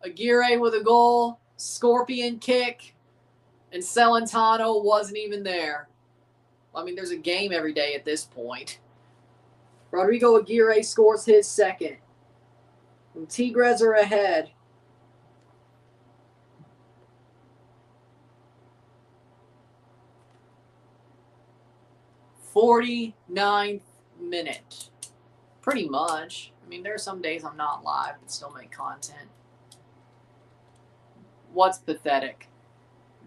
Aguirre with a goal. Scorpion kick. And Celentano wasn't even there. I mean, there's a game every day at this point. Rodrigo Aguirre scores his 2nd. And Tigres are ahead. "49th minute." Pretty much. I mean, there are some days I'm not live but still make content. What's pathetic?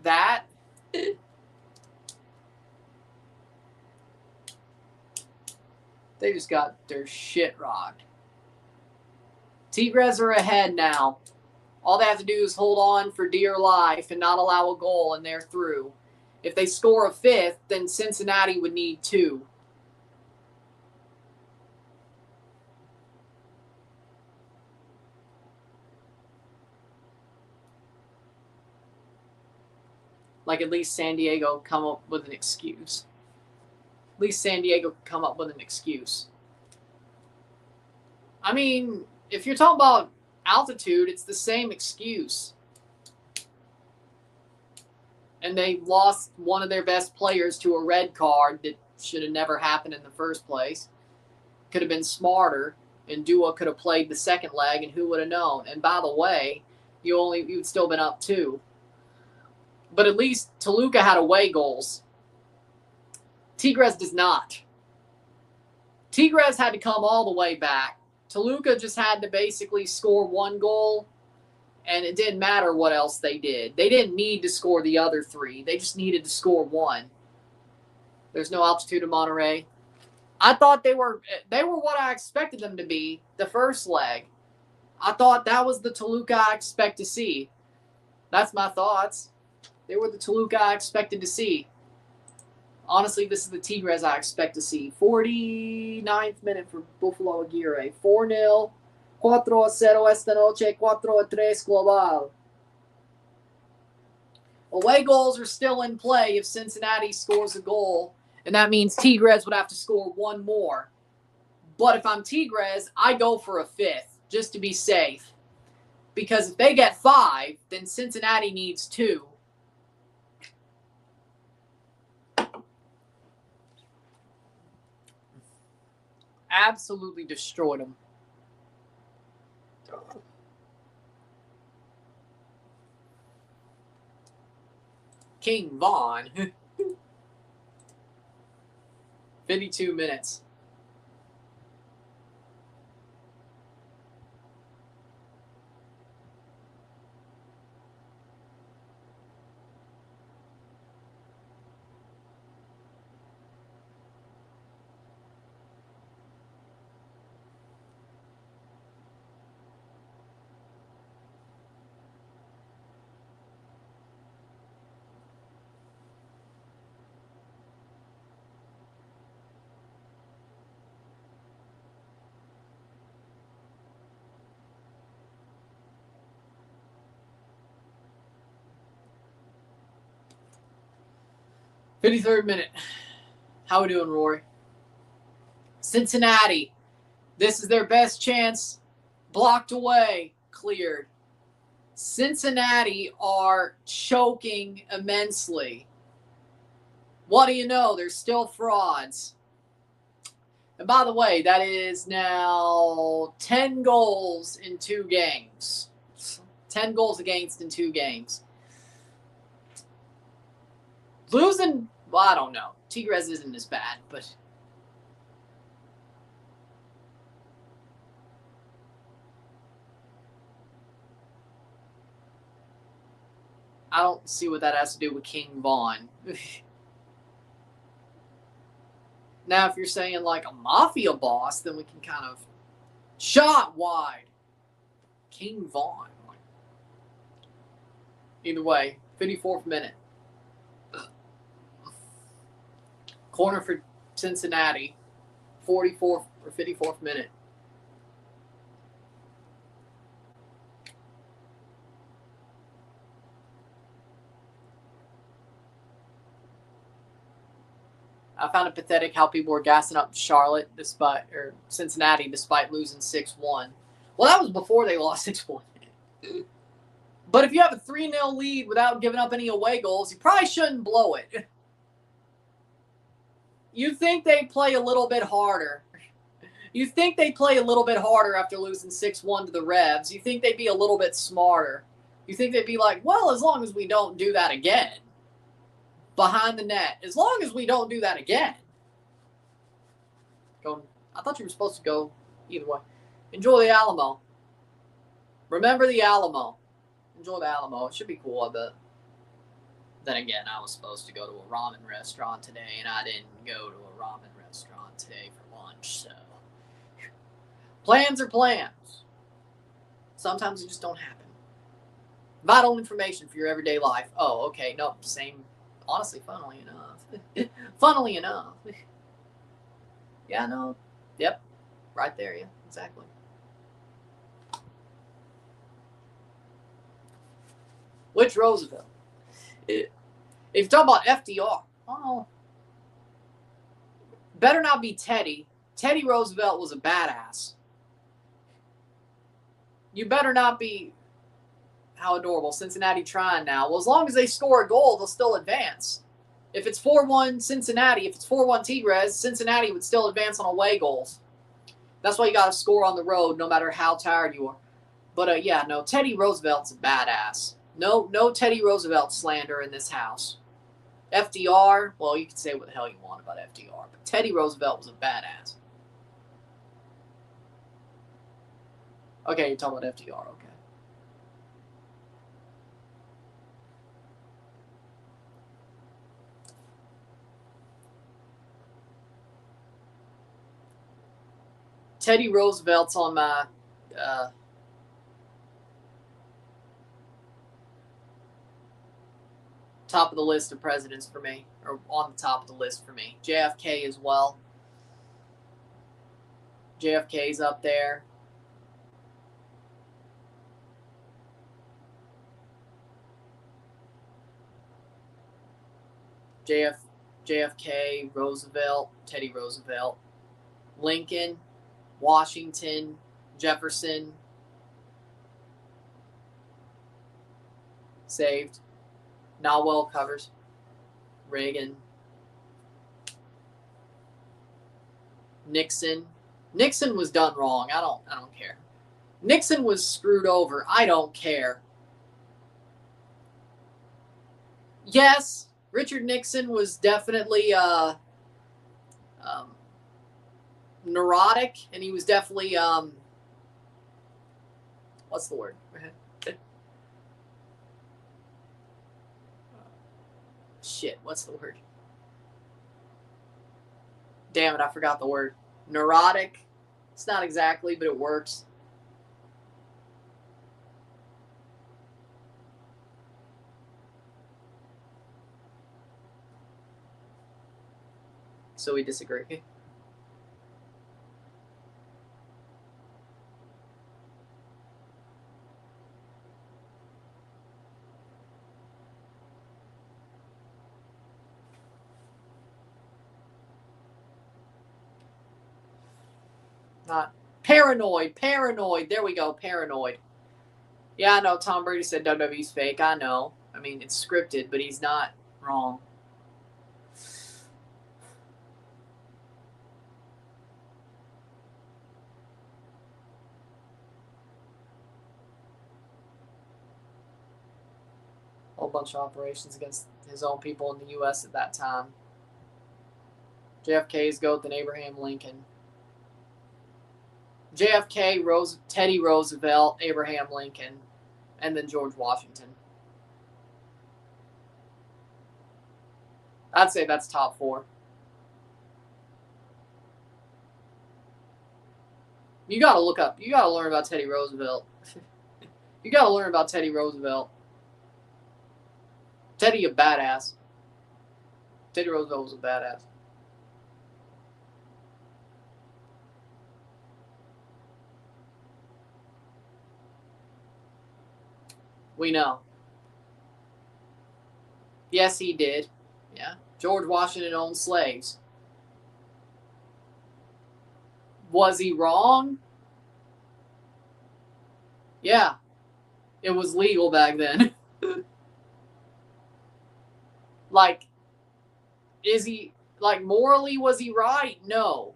That? They just got their shit rocked. Tigres are ahead now. All they have to do is hold on for dear life and not allow a goal, and they're through. If they score a 5th, then Cincinnati would need 2. Like, at least San Diego come up with an excuse. At least San Diego can come up with an excuse. I mean, if you're talking about altitude, it's the same excuse. And they lost one of their best players to a red card that should have never happened in the first place. Could have been smarter, and Dua could have played the 2nd leg, and who would have known? And by the way, you'd still been up 2. But at least Toluca had away goals. Tigres does not. Tigres had to come all the way back. Toluca just had to basically score 1 goal, and it didn't matter what else they did. They didn't need to score the other 3. They just needed to score 1. There's no altitude in Monterrey. I thought they were what I expected them to be the first leg. I thought that was the Toluca I expect to see. That's my thoughts. They were the Toluca I expected to see. Honestly, this is the Tigres I expect to see. 49th minute for Buffalo Aguirre. 4-0. 4-0 esta noche. 4-3 global. Away goals are still in play if Cincinnati scores a goal. And that means Tigres would have to score 1 more. But if I'm Tigres, I go for a 5th just to be safe. Because if they get 5, then Cincinnati needs 2. Absolutely destroyed them. King Vaughn. 52 minutes. 53rd minute. How we doing, Rory? Cincinnati. This is their best chance. Blocked away. Cleared. Cincinnati are choking immensely. What do you know? They're still frauds. And by the way, that is now 10 goals in 2 games. 10 goals against in 2 games. Losing, well, I don't know. Tigres isn't as bad, but I don't see what that has to do with King Vaughn. Now, if you're saying like a mafia boss, then we can kind of shot wide. King Vaughn. Either way, 54th minute. Corner for Cincinnati. 44th or 54th minute. I found it pathetic how people were gassing up Charlotte or Cincinnati despite losing 6-1. Well, that was before they lost 6-1. But if you have a 3-0 lead without giving up any away goals, you probably shouldn't blow it. You think they play a little bit harder. You think they play a little bit harder after losing 6-1 to the Revs. You think they'd be a little bit smarter. You think they'd be like, well, as long as we don't do that again. Behind the net. As long as we don't do that again. I thought you were supposed to go either way. Enjoy the Alamo. Remember the Alamo. Enjoy the Alamo. It should be cool, I bet. Then again, I was supposed to go to a ramen restaurant today, and I didn't go to a ramen restaurant today for lunch, so. Plans are plans. Sometimes they just don't happen. Vital information for your everyday life. Oh, okay. Nope. Same. Honestly, funnily enough. Funnily enough. Yeah, no. Yep. Right there, yeah. Exactly. Which Roosevelt? If you talk about FDR, oh, better not be Teddy. Teddy Roosevelt was a badass. You better not be. How adorable. Cincinnati trying now. Well, as long as they score a goal, they'll still advance. If it's 4-1 Cincinnati, if it's 4-1 Tigres, Cincinnati would still advance on away goals. That's why you got to score on the road no matter how tired you are. But, yeah, no, Teddy Roosevelt's a badass. No Teddy Roosevelt slander in this house. FDR, well, you can say what the hell you want about FDR, but Teddy Roosevelt was a badass. Okay, you're talking about FDR, okay. Teddy Roosevelt's on my top of the list of presidents for me, or on the top of the list for me. JFK as well. JFK's up there. JFK, Roosevelt, Teddy Roosevelt, Lincoln, Washington, Jefferson, saved. Nowell covers. Reagan. Nixon. Nixon was done wrong. I don't care. Nixon was screwed over. I don't care. Yes, Richard Nixon was definitely neurotic, and he was definitely what's the word? Shit, what's the word? Damn it, I forgot the word. Neurotic. It's not exactly, but it works. So we disagree. Not paranoid. There we go. Paranoid. Yeah, I know. Tom Brady said WWE's fake. I know. I mean, it's scripted, but he's not wrong. Whole bunch of operations against his own people in the U.S. at that time. JFK's GOAT than Abraham Lincoln. JFK, Teddy Roosevelt, Abraham Lincoln, and then George Washington. I'd say that's top 4. You got to look up. You got to learn about Teddy Roosevelt. You got to learn about Teddy Roosevelt. Teddy a badass. Teddy Roosevelt was a badass. We know. Yes, he did. Yeah. George Washington owned slaves. Was he wrong? Yeah. It was legal back then. Like, is he, like, morally, was he right? No.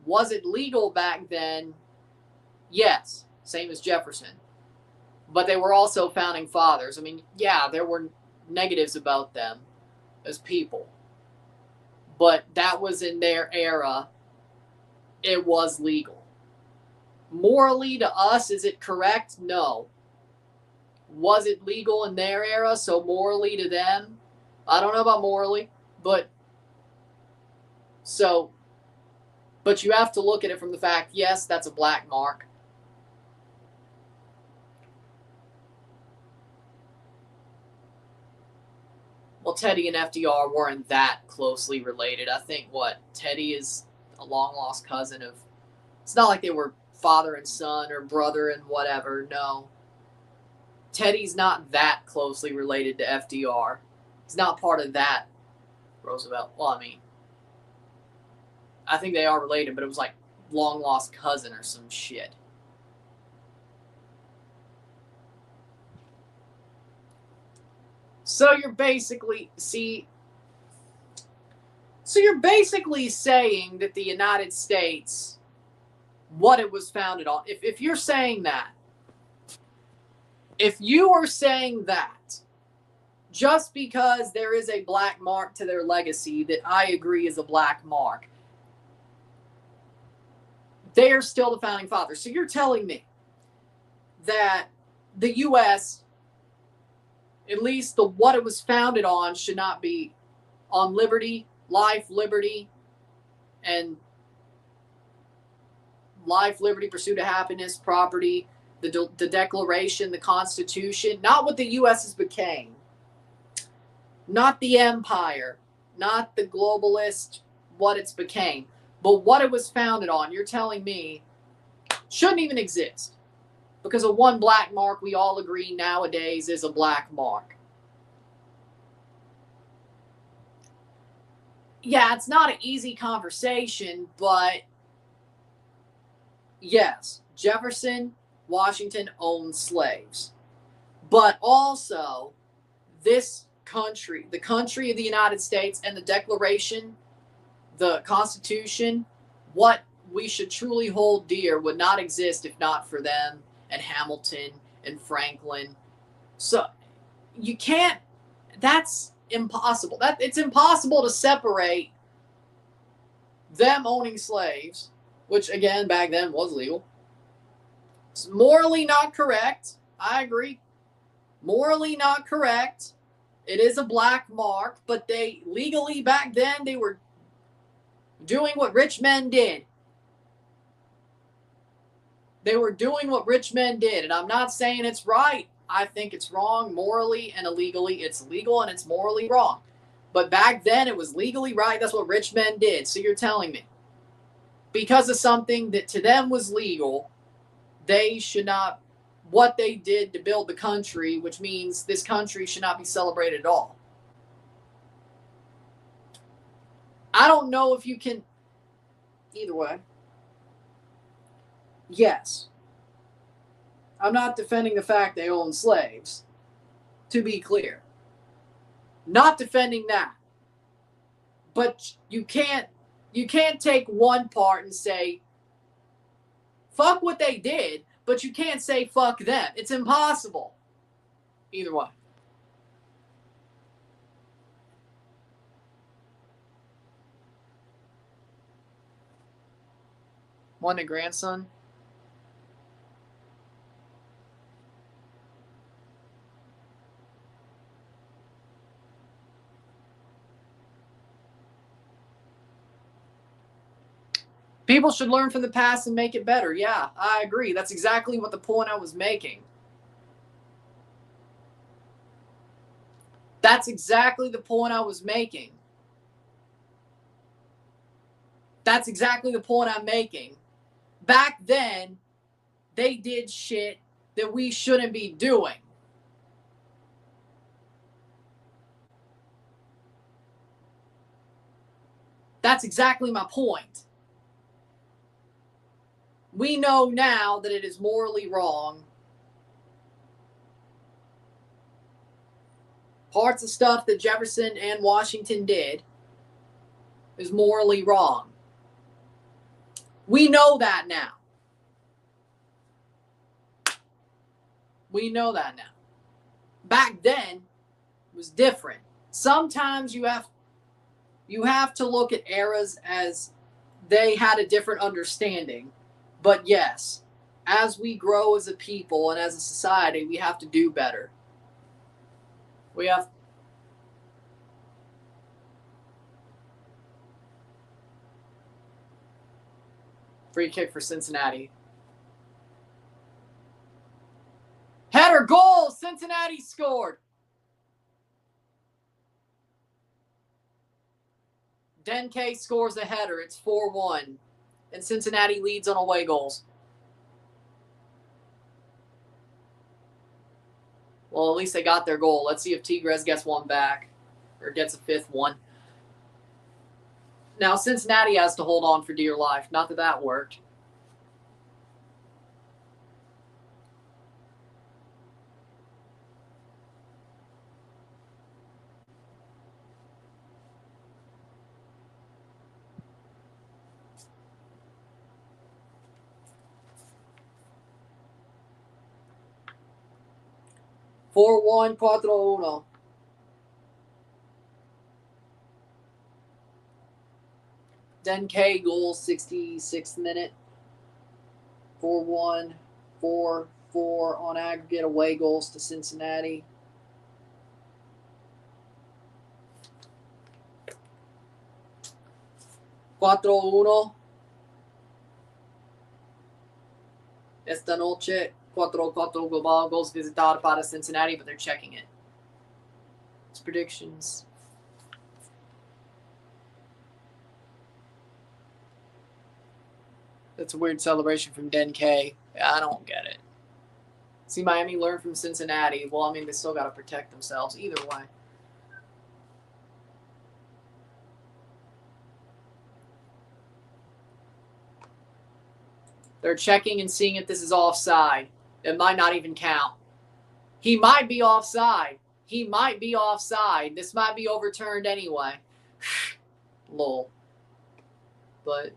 Was it legal back then? Yes. Same as Jefferson. But they were also founding fathers. I mean, yeah, there were negatives about them as people. But that was in their era. It was legal. Morally, to us, is it correct? No. Was it legal in their era? So morally to them? I don't know about morally, but you have to look at it from the fact, yes, that's a black mark. Well, Teddy and FDR weren't that closely related. I think Teddy is a long-lost cousin of, it's not like they were father and son or brother and whatever. No. Teddy's not that closely related to FDR. He's not part of that Roosevelt. Well, I mean, I think they are related, but it was like long-lost cousin or some shit. So you're basically saying that the United States, what it was founded on, if you're saying that, if you are saying that, just because there is a black mark to their legacy that I agree is a black mark, they are still the founding fathers. So you're telling me that the U.S., at least what it was founded on, should not be on liberty, life, liberty, pursuit of happiness, property, the Declaration, the Constitution, not what the U.S. became, not the empire, not the globalist, what it's became, but what it was founded on. You're telling me shouldn't even exist because of one black mark we all agree nowadays is a black mark. Yeah, it's not an easy conversation, but yes, Jefferson, Washington owned slaves. But also, this country, the country of the United States, and the Declaration, the Constitution, what we should truly hold dear would not exist if not for them and Hamilton and Franklin. So you can't, that's impossible. It's impossible to separate them owning slaves, which again back then was legal. It's morally not correct. I agree. Morally not correct. It is a black mark, but they legally back then they were doing what rich men did. They were doing what rich men did, and I'm not saying it's right. I think it's wrong morally and illegally. It's legal and it's morally wrong. But back then it was legally right. That's what rich men did. So you're telling me because of something that to them was legal, they should not, what they did to build the country, which means this country should not be celebrated at all. I don't know if you can, either way. Yes. I'm not defending the fact they own slaves, to be clear. Not defending that. But you can't take one part and say, fuck what they did, but you can't say fuck them. It's impossible. Either way. One a grandson. People should learn from the past and make it better. Yeah, I agree. That's exactly what the point I was making. That's exactly the point I was making. That's exactly the point I'm making. Back then, they did shit that we shouldn't be doing. That's exactly my point. We know now that it is morally wrong. Parts of stuff that Jefferson and Washington did is morally wrong. We know that now. We know that now. Back then, it was different. Sometimes you have to look at eras as they had a different understanding. But yes, as we grow as a people and as a society, we have to do better. We have. Free kick for Cincinnati. Header goal! Cincinnati scored. Denke scores a header. It's 4-1. And Cincinnati leads on away goals. Well, at least they got their goal. Let's see if Tigres gets one back. Or gets a fifth one. Now, Cincinnati has to hold on for dear life. Not that that worked. Four one, 4-1. Denke goal, 66th minute. 4-1, 4-4 on aggregate away goals to Cincinnati. Cuatro uno. Esta noche, 4-4 global goals visitar para Cincinnati, but they're checking it. It's predictions. That's a weird celebration from Denke. I don't get it. See, Miami learn from Cincinnati. Well, I mean, they still got to protect themselves. Either way. They're checking and seeing if this is offside. It might not even count. He might be offside. He might be offside. This might be overturned anyway. Lol. But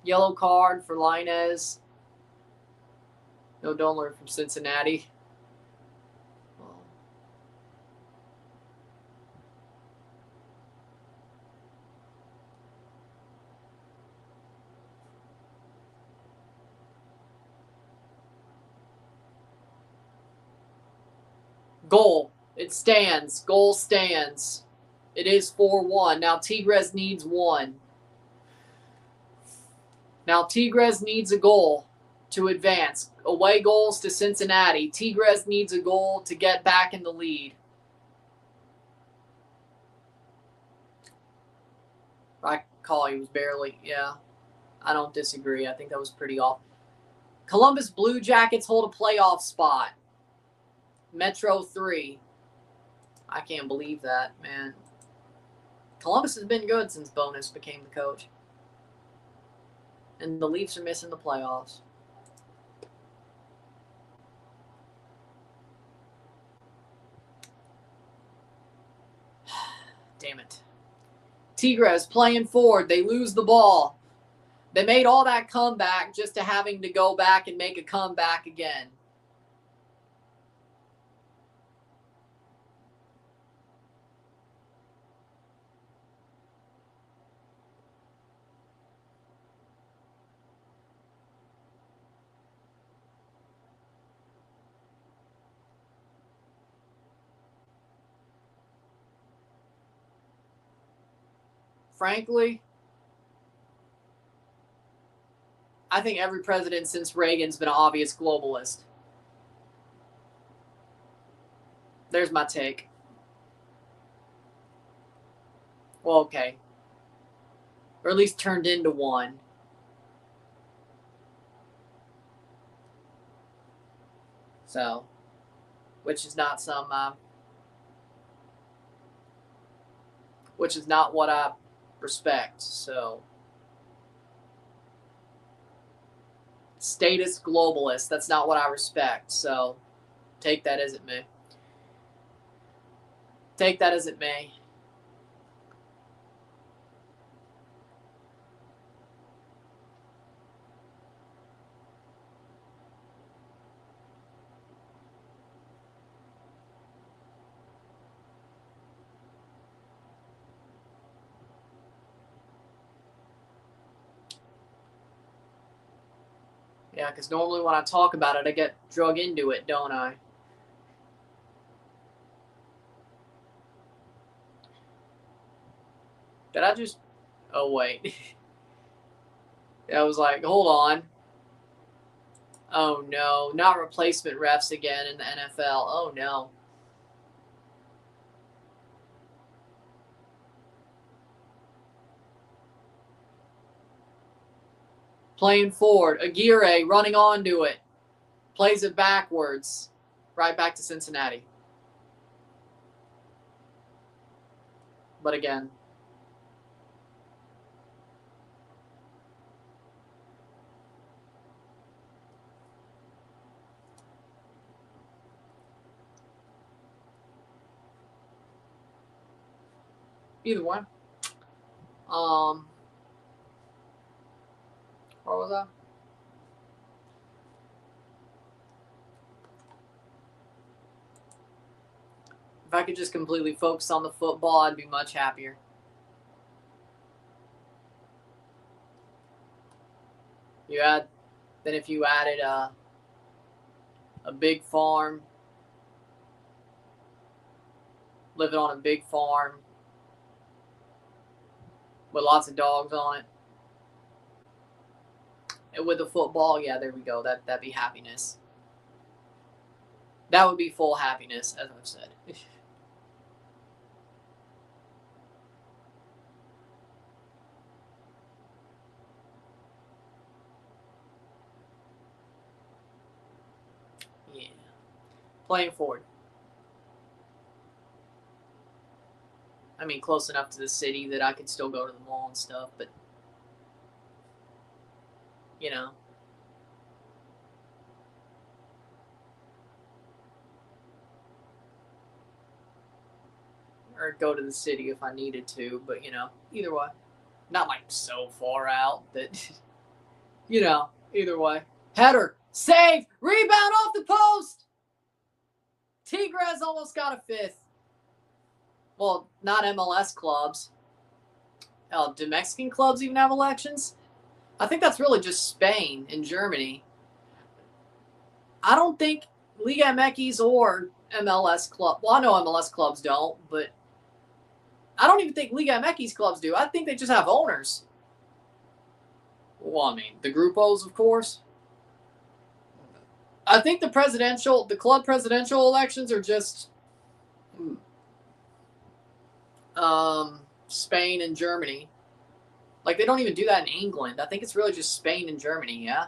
yellow card for Linez. No, don't learn from Cincinnati. Goal. It stands. Goal stands. It is 4-1. Now Tigres needs one. Now Tigres needs a goal to advance. Away goals to Cincinnati. Tigres needs a goal to get back in the lead. Right. call. He was barely, yeah. I don't disagree. I think that was pretty off. Columbus Blue Jackets hold a playoff spot. Metro 3. I can't believe that, man. Columbus has been good since Bonus became the coach. And the Leafs are missing the playoffs. Damn it. Tigres playing forward. They lose the ball. They made all that comeback just to having to go back and make a comeback again. Frankly, I think every president since Reagan's been an obvious globalist. There's my take. Well, okay. Or at least turned into one. So, which is not which is not what I respect. So, statist globalist, that's not what I respect. So, take that as it may. Take that as it may. Yeah, because normally when I talk about it, I get drug into it, don't I? Did I just... Oh, wait. I was like, hold on. Oh, no. Not replacement refs again in the NFL. Oh, no. Playing forward. Aguirre running onto it. Plays it backwards. Right back to Cincinnati. But again. Either way. Where was I? If I could just completely focus on the football, I'd be much happier. Then if you added a big farm, living on a big farm with lots of dogs on it, and with the football, yeah, there we go. That'd be happiness. That would be full happiness, as I've said. Yeah. Playing forward. I mean, close enough to the city that I could still go to the mall and stuff, but, you know. Or go to the city if I needed to, but, you know, either way. Not like so far out that, you know, either way. Header, save, rebound off the post. Tigres almost got a fifth. Well, not MLS clubs. Do Mexican clubs even have elections? I think that's really just Spain and Germany. I don't think Liga MX or MLS club. Well, I know MLS clubs don't, but I don't even think Liga MX clubs do. I think they just have owners. Well, I mean, the Grupos, of course. I think the club presidential elections are just Spain and Germany. Like, they don't even do that in England. I think it's really just Spain and Germany, yeah?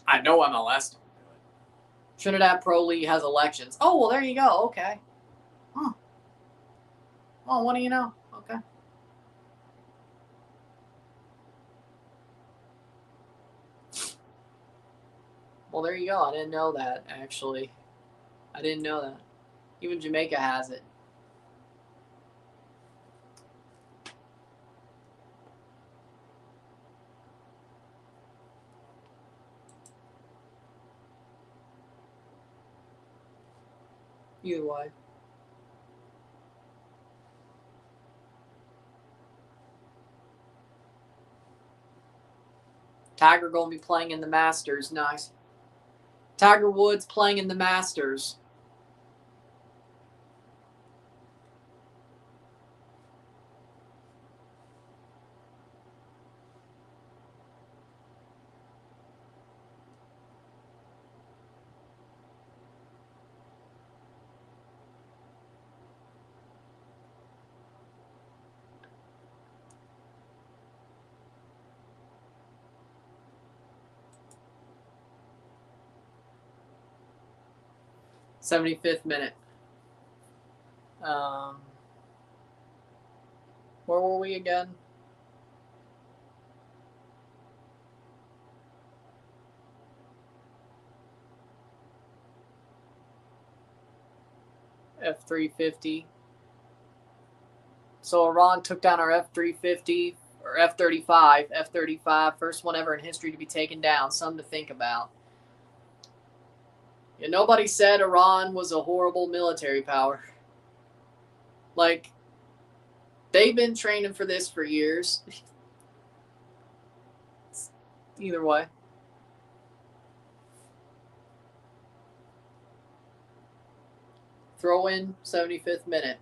I know MLS don't do it. Trinidad Pro League has elections. Oh, well, there you go. Okay. Huh. Well, what do you know? Okay. Well, there you go. I didn't know that, actually. I didn't know that. Even Jamaica has it. Either way. Tiger going to be playing in the Masters. Nice. Tiger Woods playing in the Masters. '75th minute. Where were we again? F350. So Iran took down our F350 or F35. F35, first one ever in history to be taken down. Something to think about. Yeah, nobody said Iran was a horrible military power. Like, they've been training for this for years. Either way. Throw in 75th minute.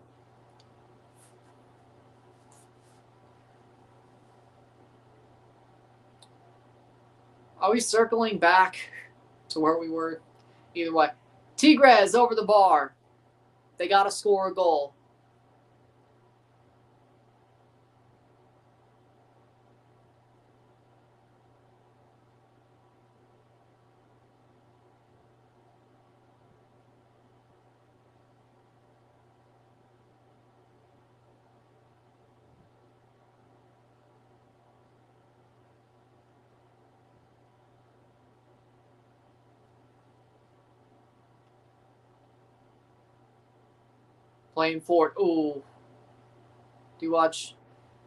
Are we circling back to where we were? Either way. Tigres over the bar. They got to score a goal. Playing for it. Ooh. Do you watch?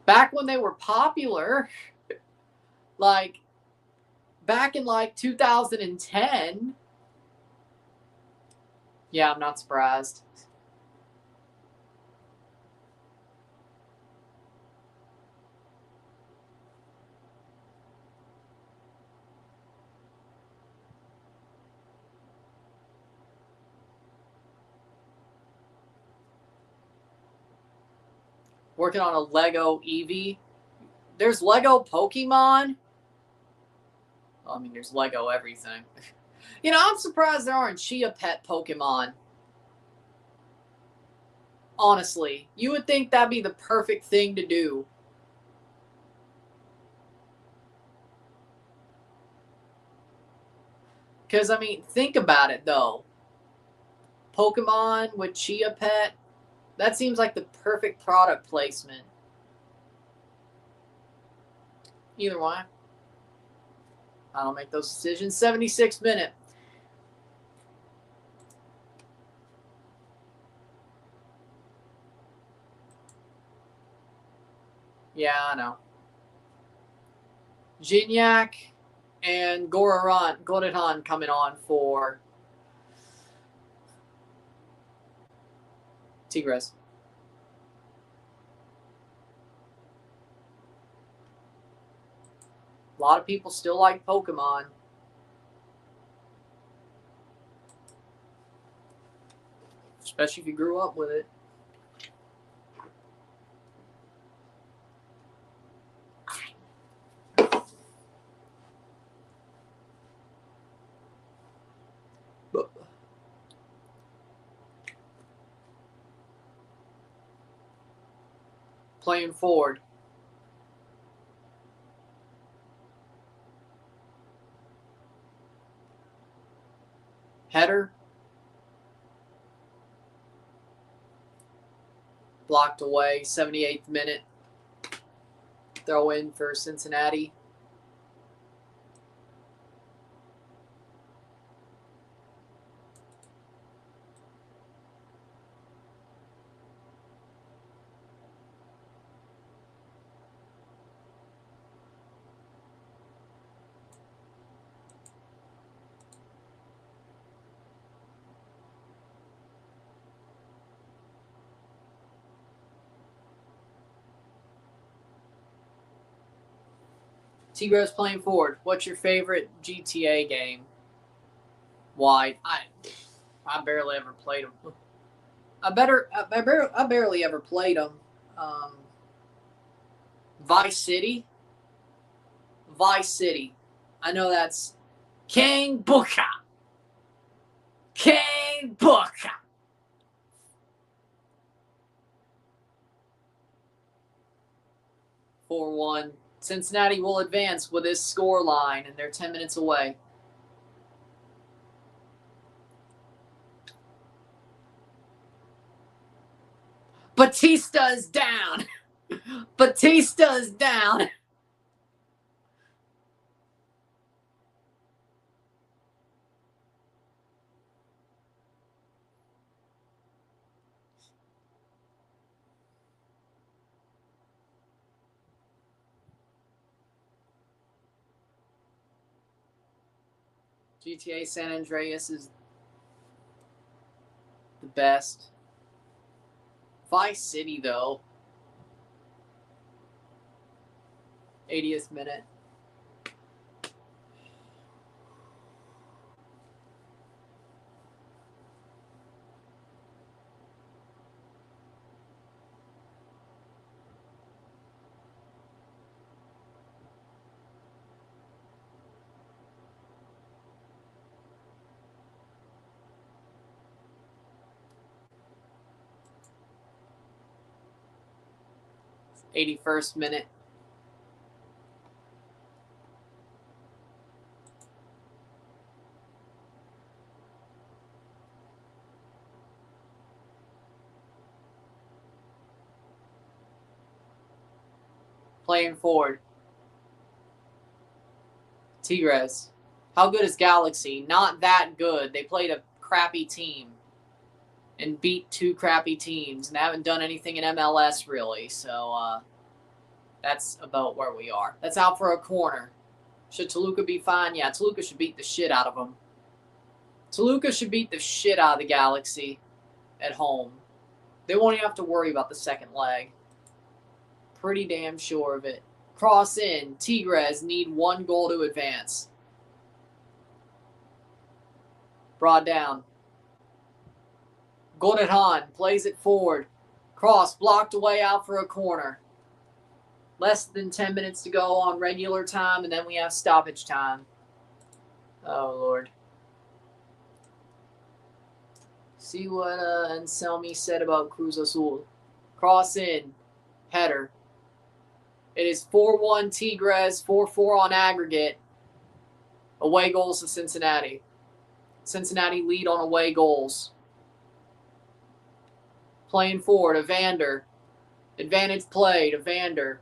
Back when they were popular, like back in like 2010. Yeah, I'm not surprised. Working on a Lego Eevee. There's Lego Pokemon. Well, I mean, there's Lego everything. You know, I'm surprised there aren't Chia Pet Pokemon. Honestly, you would think that'd be the perfect thing to do. Because, I mean, think about it, though. Pokemon with Chia Pet, that seems like the perfect product placement. Either way, I don't make those decisions. 76th minute. Yeah, I know. Gignac and Gorehan coming on for Tigres. A lot of people still like Pokemon. Especially if you grew up with it. Playing forward. Header. Blocked away. 78th minute. Throw in for Cincinnati. Tigres playing forward. What's your favorite GTA game? Why? I barely ever played them. I barely ever played them. Vice City. Vice City. I know that's King Booker. King Booker. (4-1). Cincinnati will advance with this score line, and they're 10 minutes away. Batista's down. Batista's down. GTA San Andreas is the best. Vice City, though. 80th minute. '81st minute. Playing forward. Tigres. How good is Galaxy? Not that good. They played a crappy team and beat two crappy teams and haven't done anything in MLS really. So that's about where we are. That's out for a corner. Should Toluca be fine? Yeah, Toluca should beat the shit out of them. Toluca should beat the shit out of the Galaxy at home. They won't even have to worry about the second leg. Pretty damn sure of it. Cross in. Tigres need 1 goal to advance. Brought down. Gorehan plays it forward. Cross blocked away out for a corner. Less than 10 minutes to go on regular time, and then we have stoppage time. Oh, Lord. See what Anselmi said about Cruz Azul. Cross in. Header. It is 4-1 Tigres, 4-4 on aggregate. Away goals to Cincinnati. Cincinnati lead on away goals. Playing forward, Evander. Advantage play to Evander.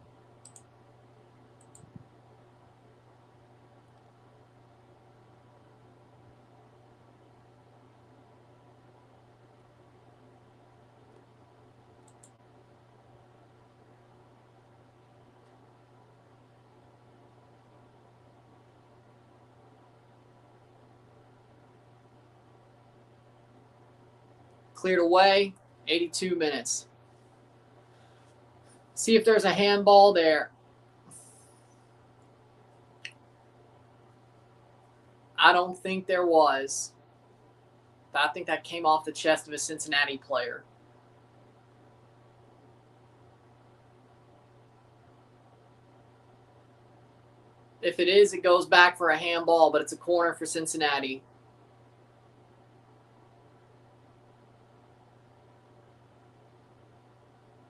Cleared away, 82 minutes. See if there's a handball there. I don't think there was. I think that came off the chest of a Cincinnati player. If it is, it goes back for a handball, but it's a corner for Cincinnati.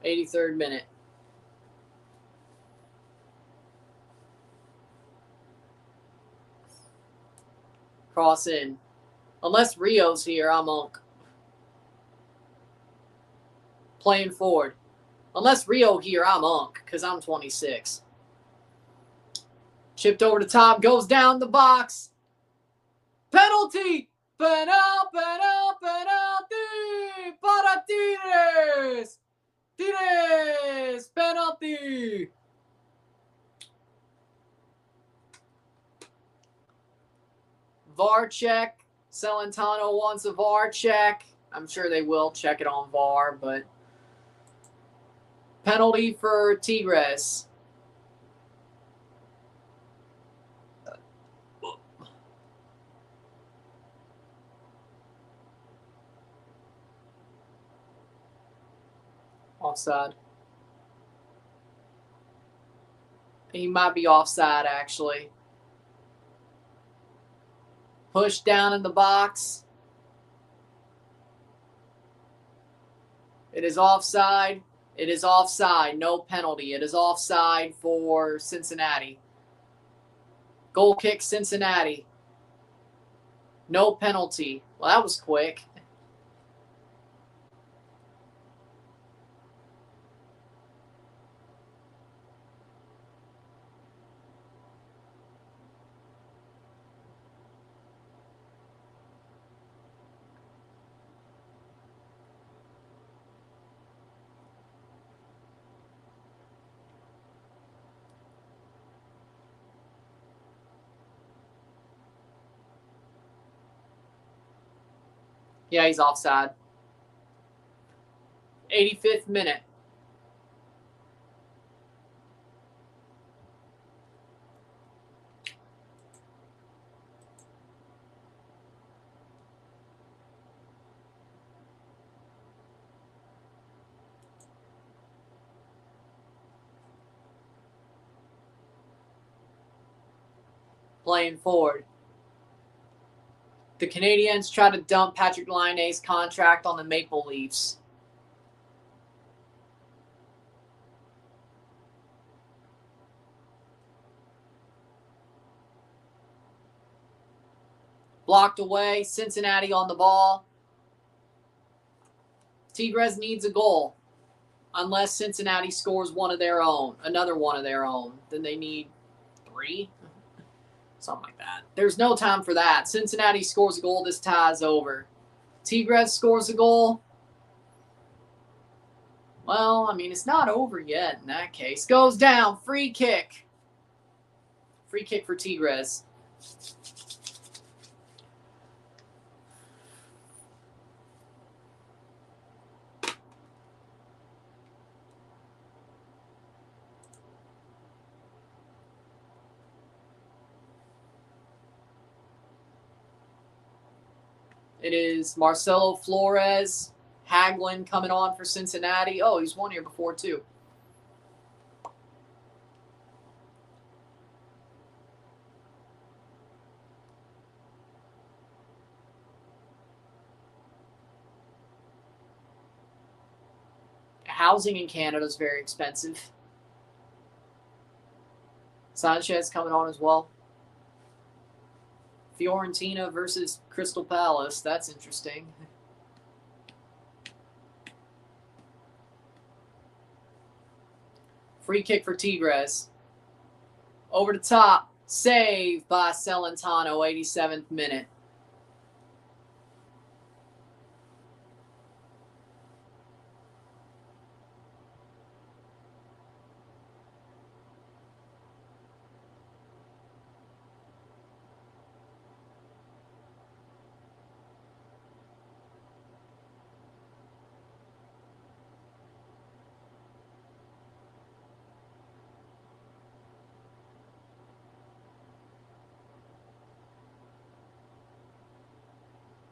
'83rd minute. cross in. Unless Rio's here, I'm Unk. Playing forward. Unless Rio here, I'm Unk, because I'm 26. Chipped over the top, goes down the box. Penalty! Penalty para Tigres! Tigres! Penalty! VAR check. Celentano wants a VAR check. I'm sure they will check it on VAR, but penalty for Tigres. Offside. He might be offside, actually. Push down in the box. It is offside. It is offside. No penalty. It is offside for Cincinnati. Goal kick, Cincinnati. No penalty. Well, that was quick. Yeah, he's offside. 85th minute. Playing forward. The Canadiens try to dump Patrick Laine's contract on the Maple Leafs. Blocked away. Cincinnati on the ball. Tigres needs a goal. Unless Cincinnati scores one of their own. Another one of their own. Then they need 3. Something like that. There's no time for that. Cincinnati scores a goal. This tie is over. Tigres scores a goal. Well, I mean, it's not over yet in that case. Goes down. Free kick. Free kick for Tigres. It is Marcelo Flores. Hagelin coming on for Cincinnati. Oh, he's won here before, too. Housing in Canada is very expensive. Sanchez coming on as well. Fiorentina versus Crystal Palace. That's interesting. Free kick for Tigres. Over the top. Save by Celentano, 87th minute.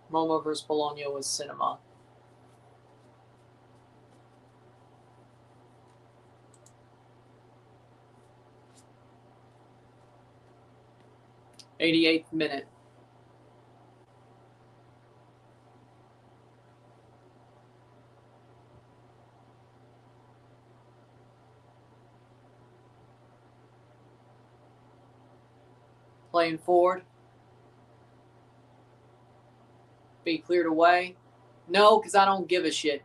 Roma versus Bologna was cinema. '88th minute. Playing forward. be cleared away? No, because I don't give a shit.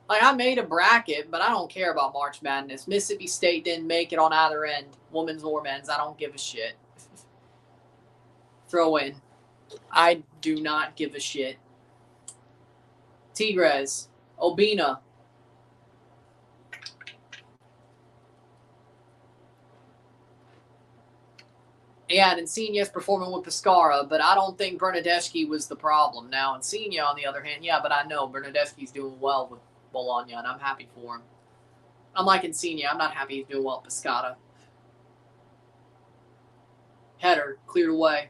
Like, I made a bracket, but I don't care about March Madness. Mississippi State didn't make it on either end, women's or men's. I don't give a shit. Throw in. I do not give a shit. Tigres, Obina. Yeah, and Insigne's performing with Pescara, but I don't think Bernadeschi was the problem. Now, Insigne, on the other hand, yeah, but I know Bernadeschi's doing well with Bologna, and I'm happy for him. Unlike Insigne, I'm not happy he's doing well at Pescara. Header, cleared away.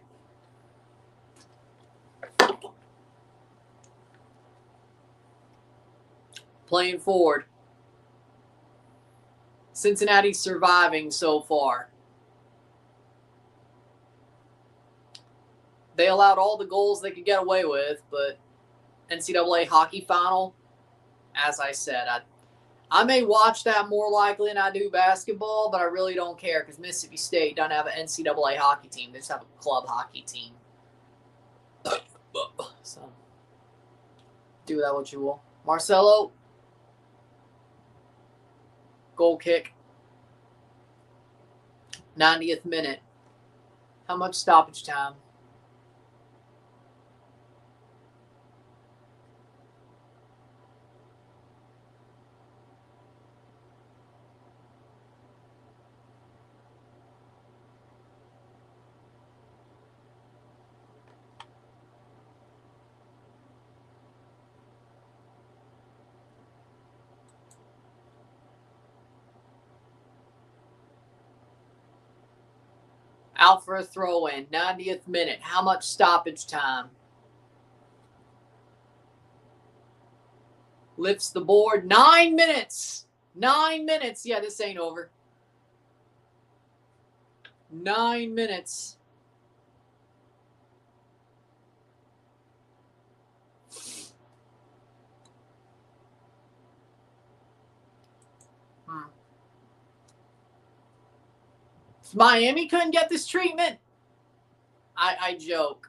Playing forward. Cincinnati's surviving so far. They allowed all the goals they could get away with, but NCAA hockey final, as I said, I may watch that more likely than I do basketball, but I really don't care because Mississippi State doesn't have an NCAA hockey team. They just have a club hockey team. So, do that what you will. Marcelo, goal kick. 90th minute. How much stoppage time? Out for a throw-in. 90th minute. How much stoppage time? Lifts the board. 9 minutes. 9 minutes. Yeah, this ain't over. 9 minutes. Miami couldn't get this treatment. I joke.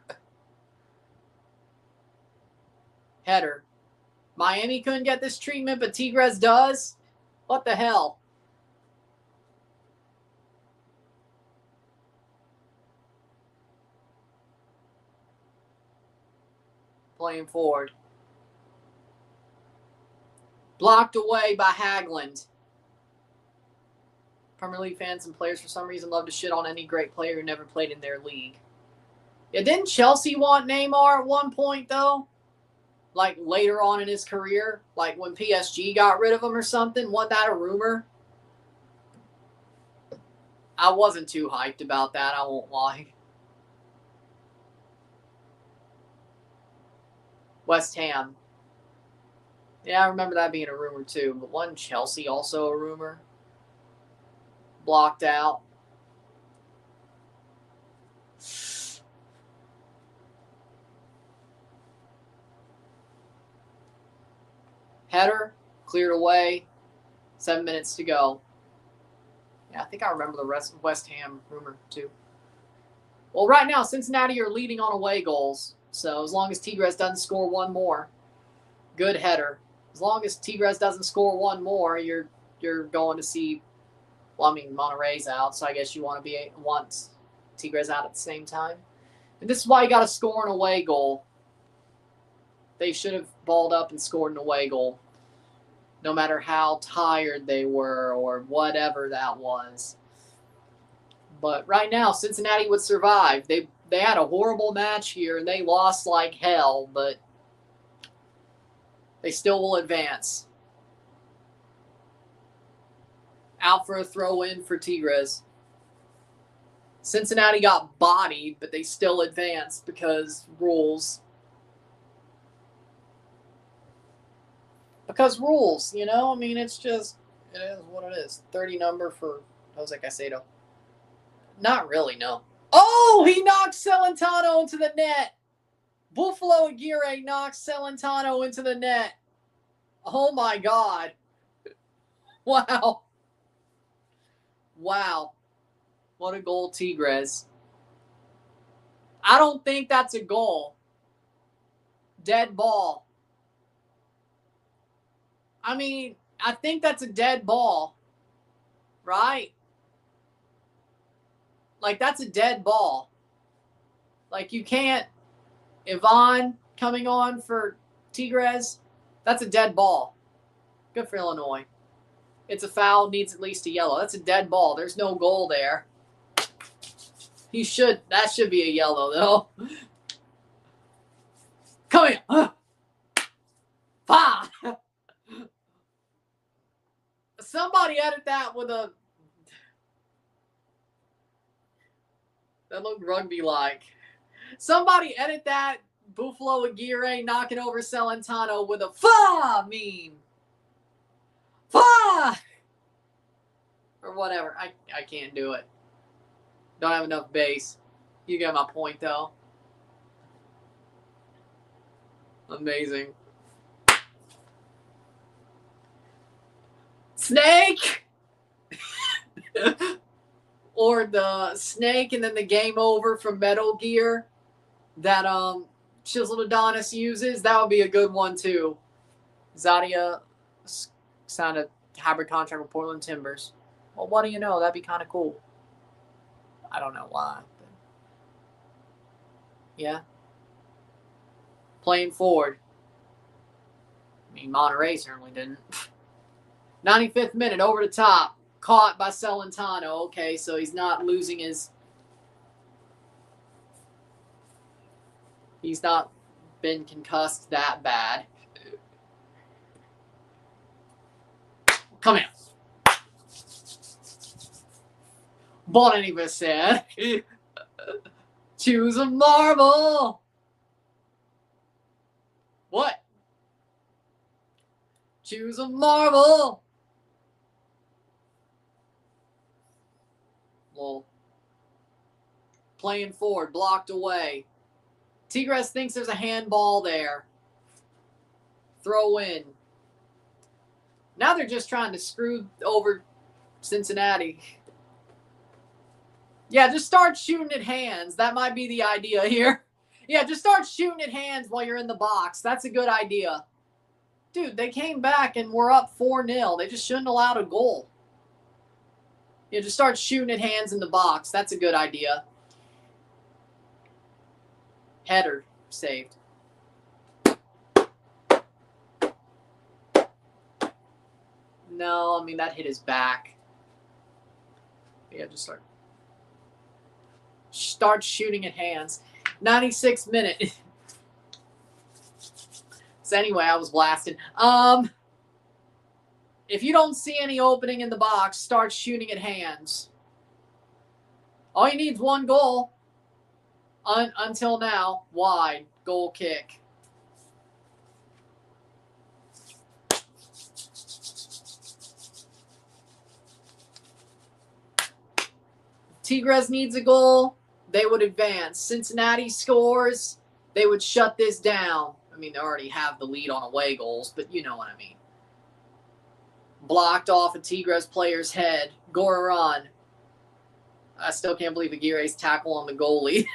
Header. Miami couldn't get this treatment, but Tigres does? What the hell? Playing forward. Blocked away by Haglund. Premier League fans and players for some reason love to shit on any great player who never played in their league. Yeah, didn't Chelsea want Neymar at one point, though? Like, later on in his career? Like, when PSG got rid of him or something? Wasn't that a rumor? I wasn't too hyped about that, I won't lie. West Ham. Yeah, I remember that being a rumor, too. But wasn't Chelsea also a rumor? Blocked out. Header, cleared away. 7 minutes to go. Yeah, I think I remember the rest of West Ham rumor, too. Well, right now, Cincinnati are leading on away goals. So as long as Tigres doesn't score one more, good header. As long as Tigres doesn't score one more, you're going to see. Well, I mean, Monterrey's out, so I guess you want Tigres out at the same time. And this is why you got to score an away goal. They should have balled up and scored an away goal, no matter how tired they were or whatever that was. But right now, Cincinnati would survive. They had a horrible match here, and they lost like hell, but they still will advance. Out for a throw-in for Tigres. Cincinnati got bodied, but they still advanced because rules. Because rules, you know? I mean, it is what it is. 30 number for Jose Caicedo. Not really, no. Oh, he knocks Celentano into the net. Buffalo Aguirre knocks Celentano into the net. Oh, my God. Wow. Wow. What a goal, Tigres. I don't think that's a goal. Dead ball. I mean, I think that's a dead ball, right? Like, that's a dead ball. Like, you can't. Ivan coming on for Tigres, that's a dead ball. Good for Illinois. It's a foul, needs at least a yellow. That's a dead ball. There's no goal there. That should be a yellow, though. Come here. Bah! Somebody edit that with a... That looked rugby-like. Somebody edit that Buffalo Aguirre knocking over Celentano with a fa meme. Fa! Or whatever. I can't do it. Don't have enough bass. You get my point, though. Amazing. Snake! Or the snake and then the game over from Metal Gear that Chiseled Adonis uses. That would be a good one, too. Zadia signed a hybrid contract with Portland Timbers. Well, what do you know? That'd be kind of cool. I don't know why. But yeah. Playing forward. I mean, Monterey certainly didn't. 95th minute, over the top. Caught by Celentano. Okay, so he's not losing his... He's not been concussed that bad. Come here. Bon anniversaire. Choose a marble. What? Choose a marble. Lol. Playing forward, blocked away. Tigres thinks there's a handball there. Throw in. Now they're just trying to screw over Cincinnati. Yeah, just start shooting at hands. That might be the idea here. Yeah, just start shooting at hands while you're in the box. That's a good idea. Dude, they came back and were up 4-0. They just shouldn't have allowed a goal. Yeah, just start shooting at hands in the box. That's a good idea. Header saved. No, I mean, that hit his back. Yeah, just start shooting at hands. 96th minute. So anyway, I was blasted. If you don't see any opening in the box, start shooting at hands. All you need is one goal. Until now, wide, goal kick. Tigres needs a goal, they would advance. Cincinnati scores, they would shut this down. I mean, they already have the lead on away goals, but you know what I mean. Blocked off a Tigres player's head. Goran. I still can't believe Aguirre's tackle on the goalie.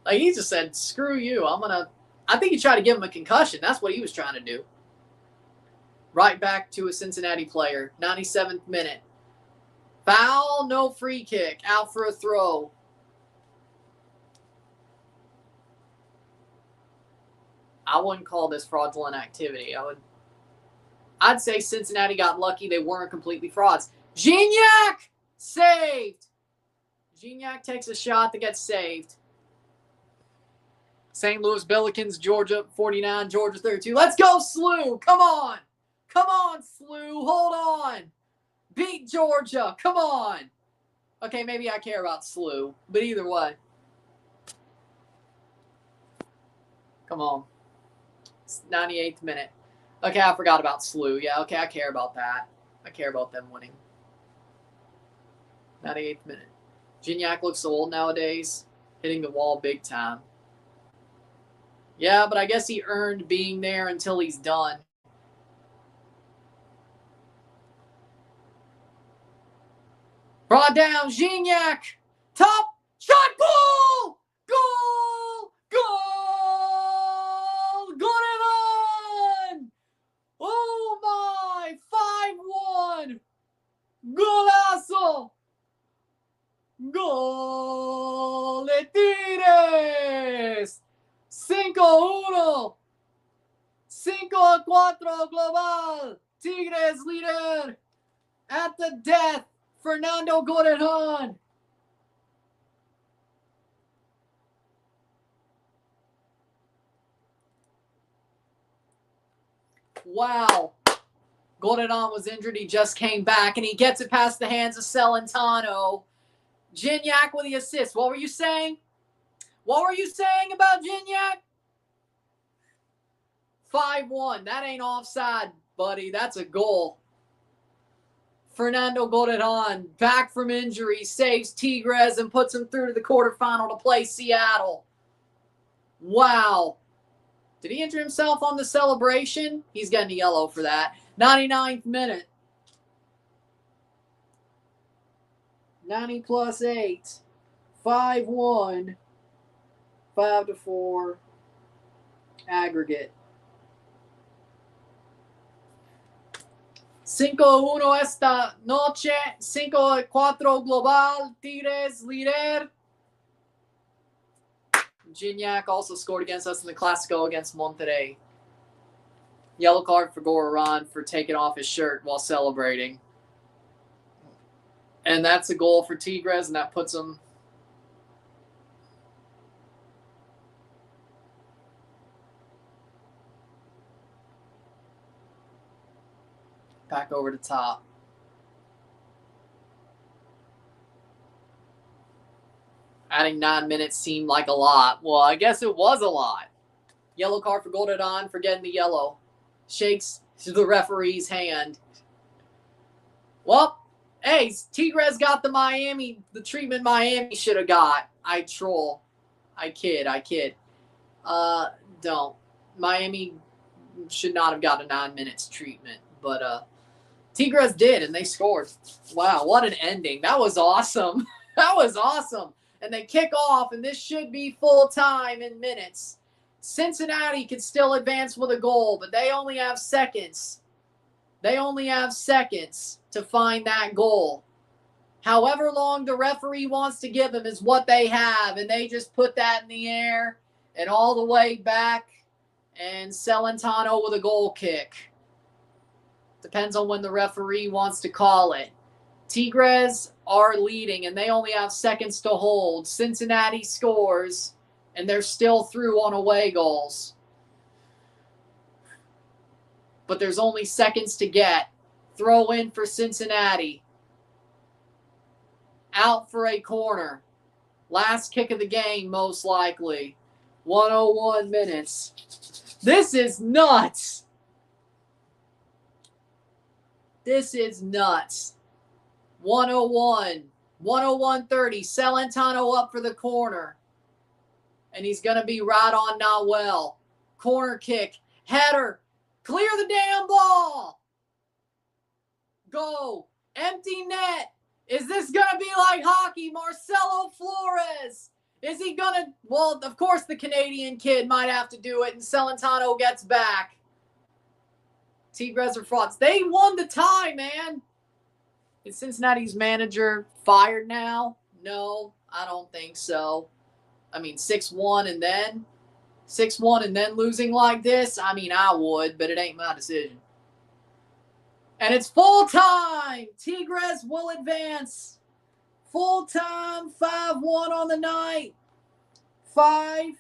Like, he just said, screw you. I think he tried to give him a concussion. That's what he was trying to do. Right back to a Cincinnati player. 97th minute. Foul, no free kick. Out for a throw. I wouldn't call this fraudulent activity. I'd say Cincinnati got lucky. They weren't completely frauds. Gignac! Saved! Gignac takes a shot that gets saved. St. Louis Billikens, Georgia 49, Georgia 32. Let's go, SLU! Come on! Come on, SLU! Hold on! Beat Georgia! Come on! Okay, maybe I care about SLU, but either way. Come on. It's 98th minute. Okay, I forgot about SLU. Yeah, okay, I care about that. I care about them winning. 98th minute. Gignac looks so old nowadays. Hitting the wall big time. Yeah, but I guess he earned being there until he's done. Brought down, Gignac. Top shot, goal! Goal! Goal! 5-1. 5-4 global. Tigres líder. At the death, Fernando Gorejon. Wow. Gorejon was injured. He just came back, and he gets it past the hands of Celentano. Gignac with the assist. What were you saying? What were you saying about Gignac? 5-1. That ain't offside, buddy. That's a goal. Fernando Gorejon, back from injury, saves Tigres and puts him through to the quarterfinal to play Seattle. Wow. Did he injure himself on the celebration? He's getting a yellow for that. 99th minute. 90 plus 8. 5-1. 5-4. Aggregate. 5-1 esta noche. 5-4 global. Tigres líder. Gignac also scored against us in the Clásico against Monterrey. Yellow card for Gorejon for taking off his shirt while celebrating. And that's a goal for Tigres, and that puts them back over the top. Adding 9 minutes seemed like a lot. Well, I guess it was a lot. Yellow card for Gorejon for getting the yellow. Shakes the referee's hand. Well, hey, Tigres got the treatment Miami should have got. I troll. I kid. Don't. Miami should not have got a 9 minutes treatment. But Tigres did, and they scored. Wow, what an ending. That was awesome. That was awesome. And they kick off, and this should be full time in minutes. Cincinnati can still advance with a goal, but they only have seconds. They only have seconds to find that goal. However long the referee wants to give them is what they have, and they just put that in the air and all the way back, and Celentano with a goal kick. Depends on when the referee wants to call it. Tigres are leading, and they only have seconds to hold. Cincinnati scores, and they're still through on away goals. But there's only seconds to get. Throw in for Cincinnati. Out for a corner. Last kick of the game, most likely. 101 minutes. This is nuts. This is nuts. 101. 101-30. Celentano up for the corner. And he's going to be right on Nahuel. Corner kick. Header. Clear the damn ball. Go. Empty net. Is this going to be like hockey? Marcelo Flores. Is he going to? Well, of course the Canadian kid might have to do it, and Celentano gets back. Tigres are frauds. They won the tie, man. Is Cincinnati's manager fired now? No, I don't think so. I mean, 6-1 and then 6-1 and then losing like this? I mean, I would, but it ain't my decision. And it's full time. Tigres will advance. Full time, 5-1 on the night. 5-4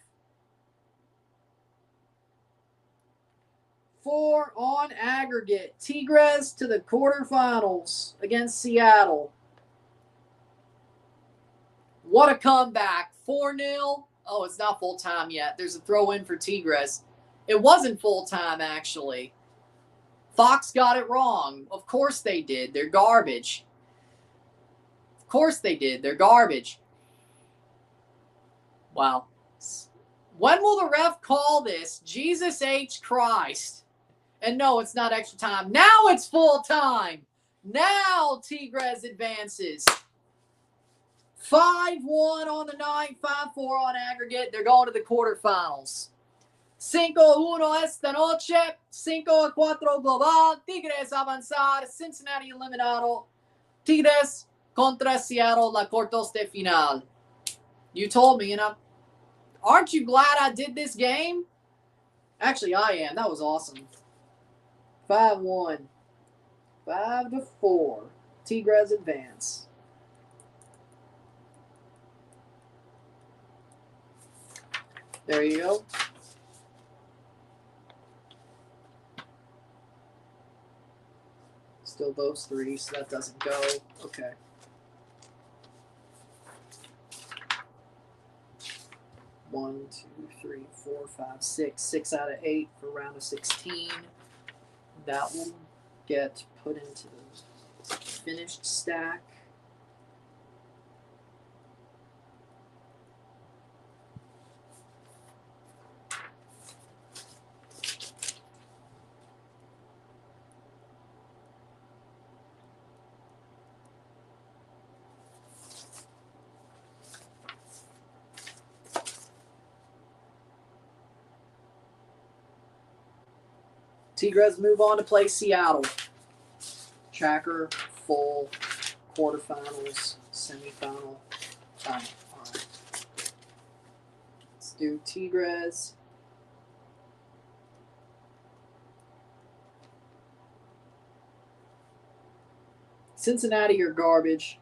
on aggregate. Tigres to the quarterfinals against Seattle. What a comeback. 4-0. Oh, it's not full time yet. There's a throw in for Tigres. It wasn't full time, actually. Fox got it wrong. Of course they did. They're garbage. Of course they did. They're garbage. Wow. When will the ref call this? Jesus H. Christ. And no, it's not extra time. Now it's full time. Now Tigres advances. 5-1 on the night, 5-4 on aggregate. They're going to the quarterfinals. 5-1 esta noche, 5-4 global. Tigres avanzar, Cincinnati eliminado. Tigres contra Seattle, la cuartos de final. You told me, and Aren't you glad I did this game? Actually, I am. That was awesome. 5-1. 5-4. Tigres advance. There you go. Still those three, so that doesn't go. Okay. One, 2, 3, 4, 5, 6. 6 out of 8 for round of 16. That will get put into the finished stack. Tigres move on to play Seattle. Tracker, full, quarterfinals, semifinal, final. All right. Let's do Tigres. Cincinnati are garbage.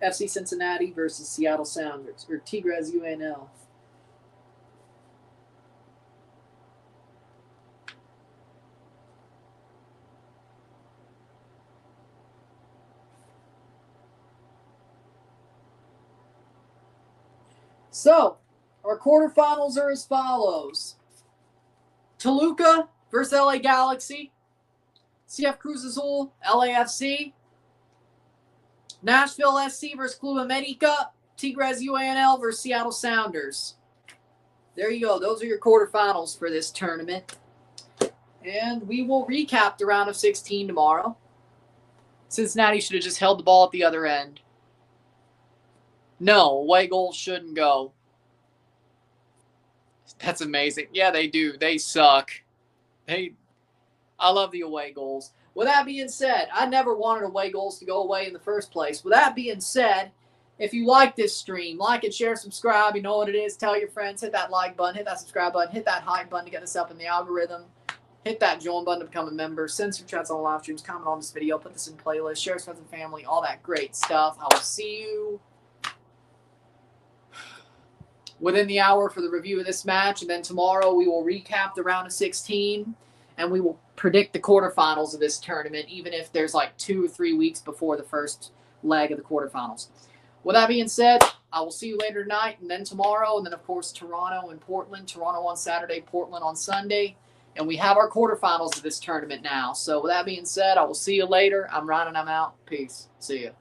FC Cincinnati versus Seattle Sounders, or Tigres UANL. So, our quarterfinals are as follows. Toluca versus LA Galaxy. CF Cruz Azul, LAFC. Nashville SC versus Club America. Tigres UANL versus Seattle Sounders. There you go. Those are your quarterfinals for this tournament. And we will recap the round of 16 tomorrow. Cincinnati should have just held the ball at the other end. No, away goals shouldn't go. That's amazing. Yeah, they do. They suck. I love the away goals. With that being said, I never wanted away goals to go away in the first place. With that being said, if you like this stream, like it, share, subscribe. You know what it is. Tell your friends. Hit that like button. Hit that subscribe button. Hit that hype button to get us up in the algorithm. Hit that join button to become a member. Send some chats on live streams. Comment on this video. Put this in playlist. Share with friends and family. All that great stuff. I will see you within the hour for the review of this match. And then tomorrow we will recap the round of 16. And we will predict the quarterfinals of this tournament, even if there's like 2 or 3 weeks before the first leg of the quarterfinals. With that being said, I will see you later tonight and then tomorrow. And then, of course, Toronto and Portland. Toronto on Saturday, Portland on Sunday. And we have our quarterfinals of this tournament now. So with that being said, I will see you later. I'm Ryan and I'm out. Peace. See you.